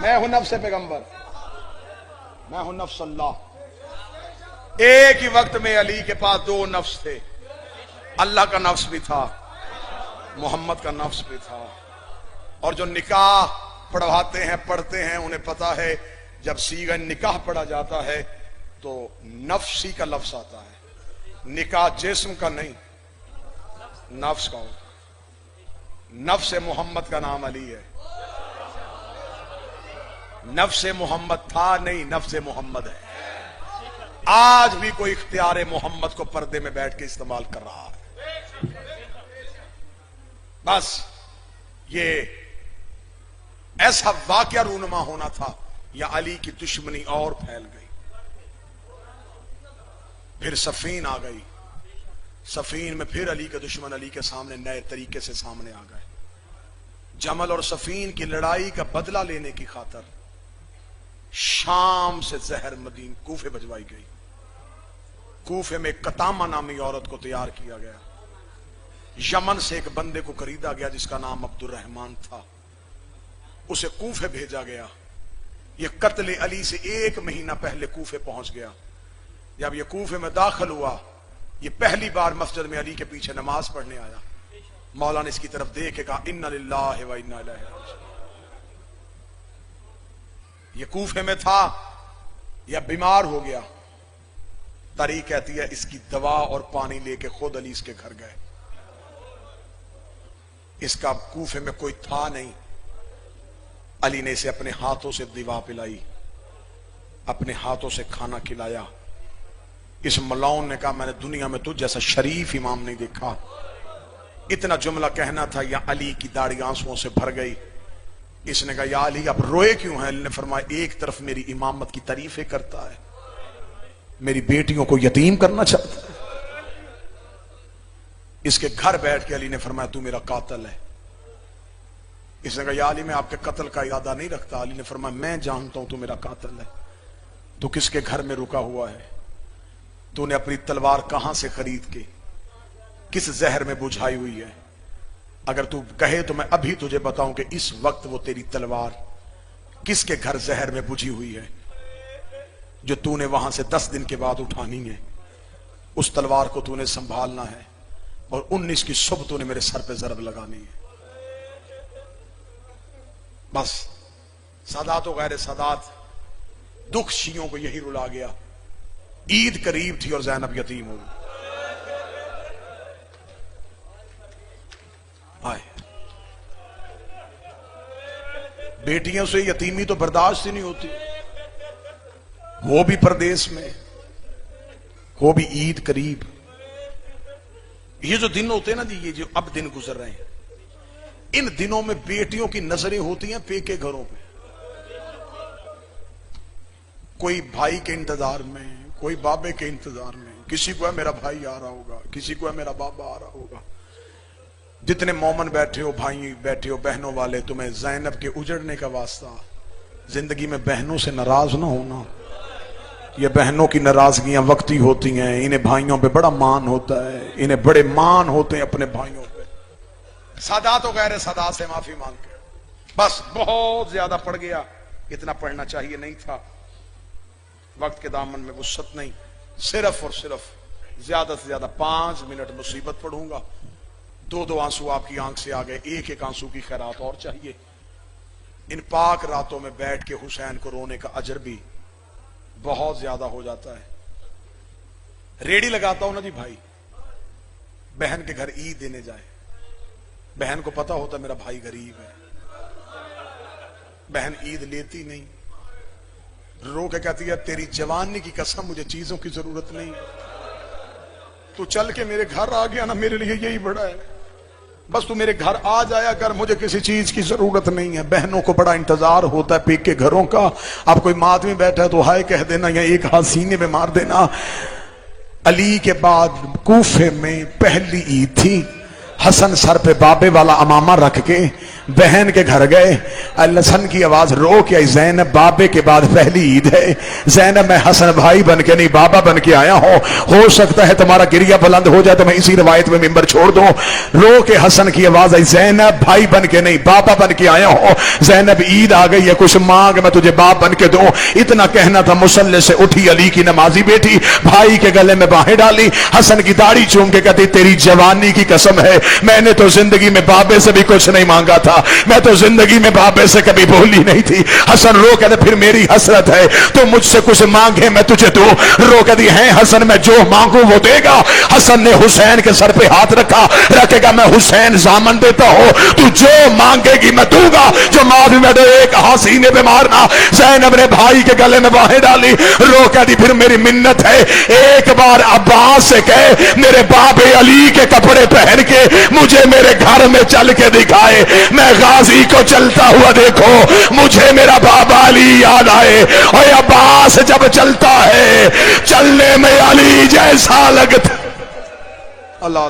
मैं हूं नफ्स पैगंबर, मैं हूं नफ्स अल्लाह। एक ही वक्त में अली के पास 2 नफ्स थे, अल्लाह का नफ्स भी था, मोहम्मद का नफ्स भी था। और जो निकाह पढ़वाते हैं, पढ़ते हैं, उन्हें पता है जब सीगा निकाह पढ़ा जाता है तो नफ्सी का लफ्ज आता है, निकाह जिस्म का नहीं, नफ्स का होता। नफ्स मोहम्मद का नाम अली है। नफ्स मोहम्मद था नहीं, नफ्स मोहम्मद है। आज भी कोई इख्तियार मोहम्मद को पर्दे में बैठ के इस्तेमाल कर रहा है। बस ये ऐसा वाकया रूनुमा होना था, या अली की दुश्मनी और फैल गई। फिर सफीन आ गई। सफीन में फिर अली के दुश्मन अली के सामने नए तरीके से सामने आ गए। जमल और सफीन की लड़ाई का बदला लेने की खातर शाम से जहर मदीन कूफे भिजवाई गई। कूफे में कतामा नामी औरत को तैयार किया गया। यमन से एक बंदे को खरीदा गया जिसका नाम अब्दुर्रहमान था, उसे कूफे भेजा गया। यह कत्ले अली से 1 महीना पहले कूफे पहुंच गया। जब यह कूफे में दाखिल हुआ, यह पहली बार मस्जिद में अली के पीछे नमाज पढ़ने आया। मौला ने इसकी तरफ देख के कहा, इन्ना लिल्लाहि व इन्ना इलैहि राजिऊन। यह कूफे में था, यह बीमार हो गया। तारीख कहती है इसकी दवा और पानी लेके खुद अली इसके घर गए। इसका कूफे में कोई था नहीं। अली ने इसे अपने हाथों से दवा पिलाई, अपने हाथों से खाना खिलाया। इस मलाउन ने कहा, मैंने दुनिया में तुझ जैसा शरीफ इमाम नहीं देखा। इतना जुमला कहना था, या अली की दाढ़ी आंसुओं से भर गई। इसने कहा, या अली आप रोए क्यों हैं? अली ने फरमाया, एक तरफ मेरी इमामत की तारीफें करता है, मेरी बेटियों को यतीम करना चाहता है। इसके घर बैठ के अली ने फरमाया, तू मेरा कातिल है। इसने कहा, या अली मैं आपके कत्ल का इरादा नहीं रखता। अली ने फरमाया, मैं जानता हूं तू मेरा कातिल है। तू किसके घर में रुका हुआ है? तूने अपनी तलवार कहां से खरीद के किस जहर में बुझाई हुई है? अगर तू कहे तो मैं अभी तुझे बताऊं कि इस वक्त वो तेरी तलवार किसके घर जहर में बुझी हुई है, जो तूने वहां से 10 दिन के बाद उठानी है। उस तलवार को तूने संभालना है और 19 की सुबह तूने मेरे सर पे जरब लगानी है। बस सादात और गैर सादात, दुख शियों को यही रुला गया। ईद करीब थी और ज़ैनब यतीम हो गई। आए बेटियों से यतीमी तो बर्दाश्त ही नहीं होती, वो भी परदेश में, वो भी ईद करीब। ये जो दिन होते हैं ना जी, ये जो अब दिन गुजर रहे हैं, इन दिनों में बेटियों की नजरें होती हैं पेके घरों पे। कोई भाई के इंतजार में, कोई बाबे के इंतजार में। किसी को है मेरा भाई आ रहा होगा, किसी को है मेरा बाबा आ रहा होगा। जितने मोमन बैठे हो, भाई बैठे हो, बहनों वाले, तुम्हें ज़ैनब के उजड़ने का वास्ता, जिंदगी में बहनों से नाराज ना होना। ये बहनों की नाराजगियां वक्ती होती हैं, इन्हें भाइयों पे बड़ा मान होता है, इन्हें बड़े मान होते हैं अपने भाइयों पे। सादात और गैर सादात से माफी मांग के, बस बहुत ज्यादा पड़ गया, इतना पढ़ना चाहिए नहीं था। वक्त के दामन में वुसअत नहीं, सिर्फ और सिर्फ ज्यादा से ज्यादा 5 मिनट मुसीबत पढ़ूंगा। 2-2 आंसू आपकी आंख से आ गए, 1-1 आंसू की खैरात और चाहिए। इन पाक रातों में बैठ के हुसैन को रोने का अजर भी बहुत ज्यादा हो जाता है। रेडी लगाता हूं ना जी भाई, बहन के घर ईद देने जाए, बहन को पता होता मेरा भाई गरीब है, बहन ईद लेती नहीं, रो के कहती है, तेरी जवानी की कसम मुझे चीजों की जरूरत नहीं, तू चल के मेरे घर आ गया ना, मेरे लिए यही बड़ा है। बस तू मेरे घर आ जाया कर, मुझे किसी चीज की जरूरत नहीं है। बहनों को बड़ा इंतजार होता है पेक के घरों का। अब कोई मात में बैठा है तो हाय कह देना या एक हाथ सीने में मार देना। अली के बाद कूफे में पहली ईद थी। हसन सर पे बाबे वाला अमामा रख के बहन के घर गए। हसन की आवाज रो के आई, ज़ैनब बाबे के बाद पहली ईद है। ज़ैनब मैं हसन भाई बन के नहीं बाबा बन के आया हूं, हो सकता है तुम्हारा गिरिया बुलंद हो जाए तो मैं इसी रिवायत में मिंबर छोड़ दूं। रो के हसन की आवाज आई, ज़ैनब भाई बन के नहीं बाबा बन के आया हूं। ज़ैनब ईद आ गई है, कुछ मांग मैं तुझे बाप बन के दूं। इतना कहना था, मुसल्ले से उठी अली की नमाजी बेटी, भाई के गले में बाहें डाली, हसन की दाढ़ी चूम के कहती, तेरी जवानी की कसम है मैंने तो जिंदगी में बाबे से भी कुछ नहीं मांगा था, मैं तो जिंदगी में बाबे से कभी बोली नहीं थी। हसन रो कहते फिर मेरी हसरत है तो मुझसे कुछ मांगे मैं तुझे दूं। रो कहती है हसन मैं जो मांगू वो देगा। हसन ने हुसैन के सर पे हाथ रखा, रखेगा मैं हुसैन जामन देता हूं, तू जो मांगेगी मैं दूंगा। जो माफी में दे एक हसीने पे मारना। ज़ैनब ने भाई के गले में बाहें डाली, रो कहती फिर मेरी मिन्नत है एक बार अब्बास से कहे मेरे बाबे अली के कपड़े पहन के मुझे मेरे घर में चल के दिखाए, मैं गाजी को चलता हुआ देखो मुझे मेरा बाबा अली याद आए। और अब्बास जब चलता है चलने में अली जैसा लगता। अल्लाह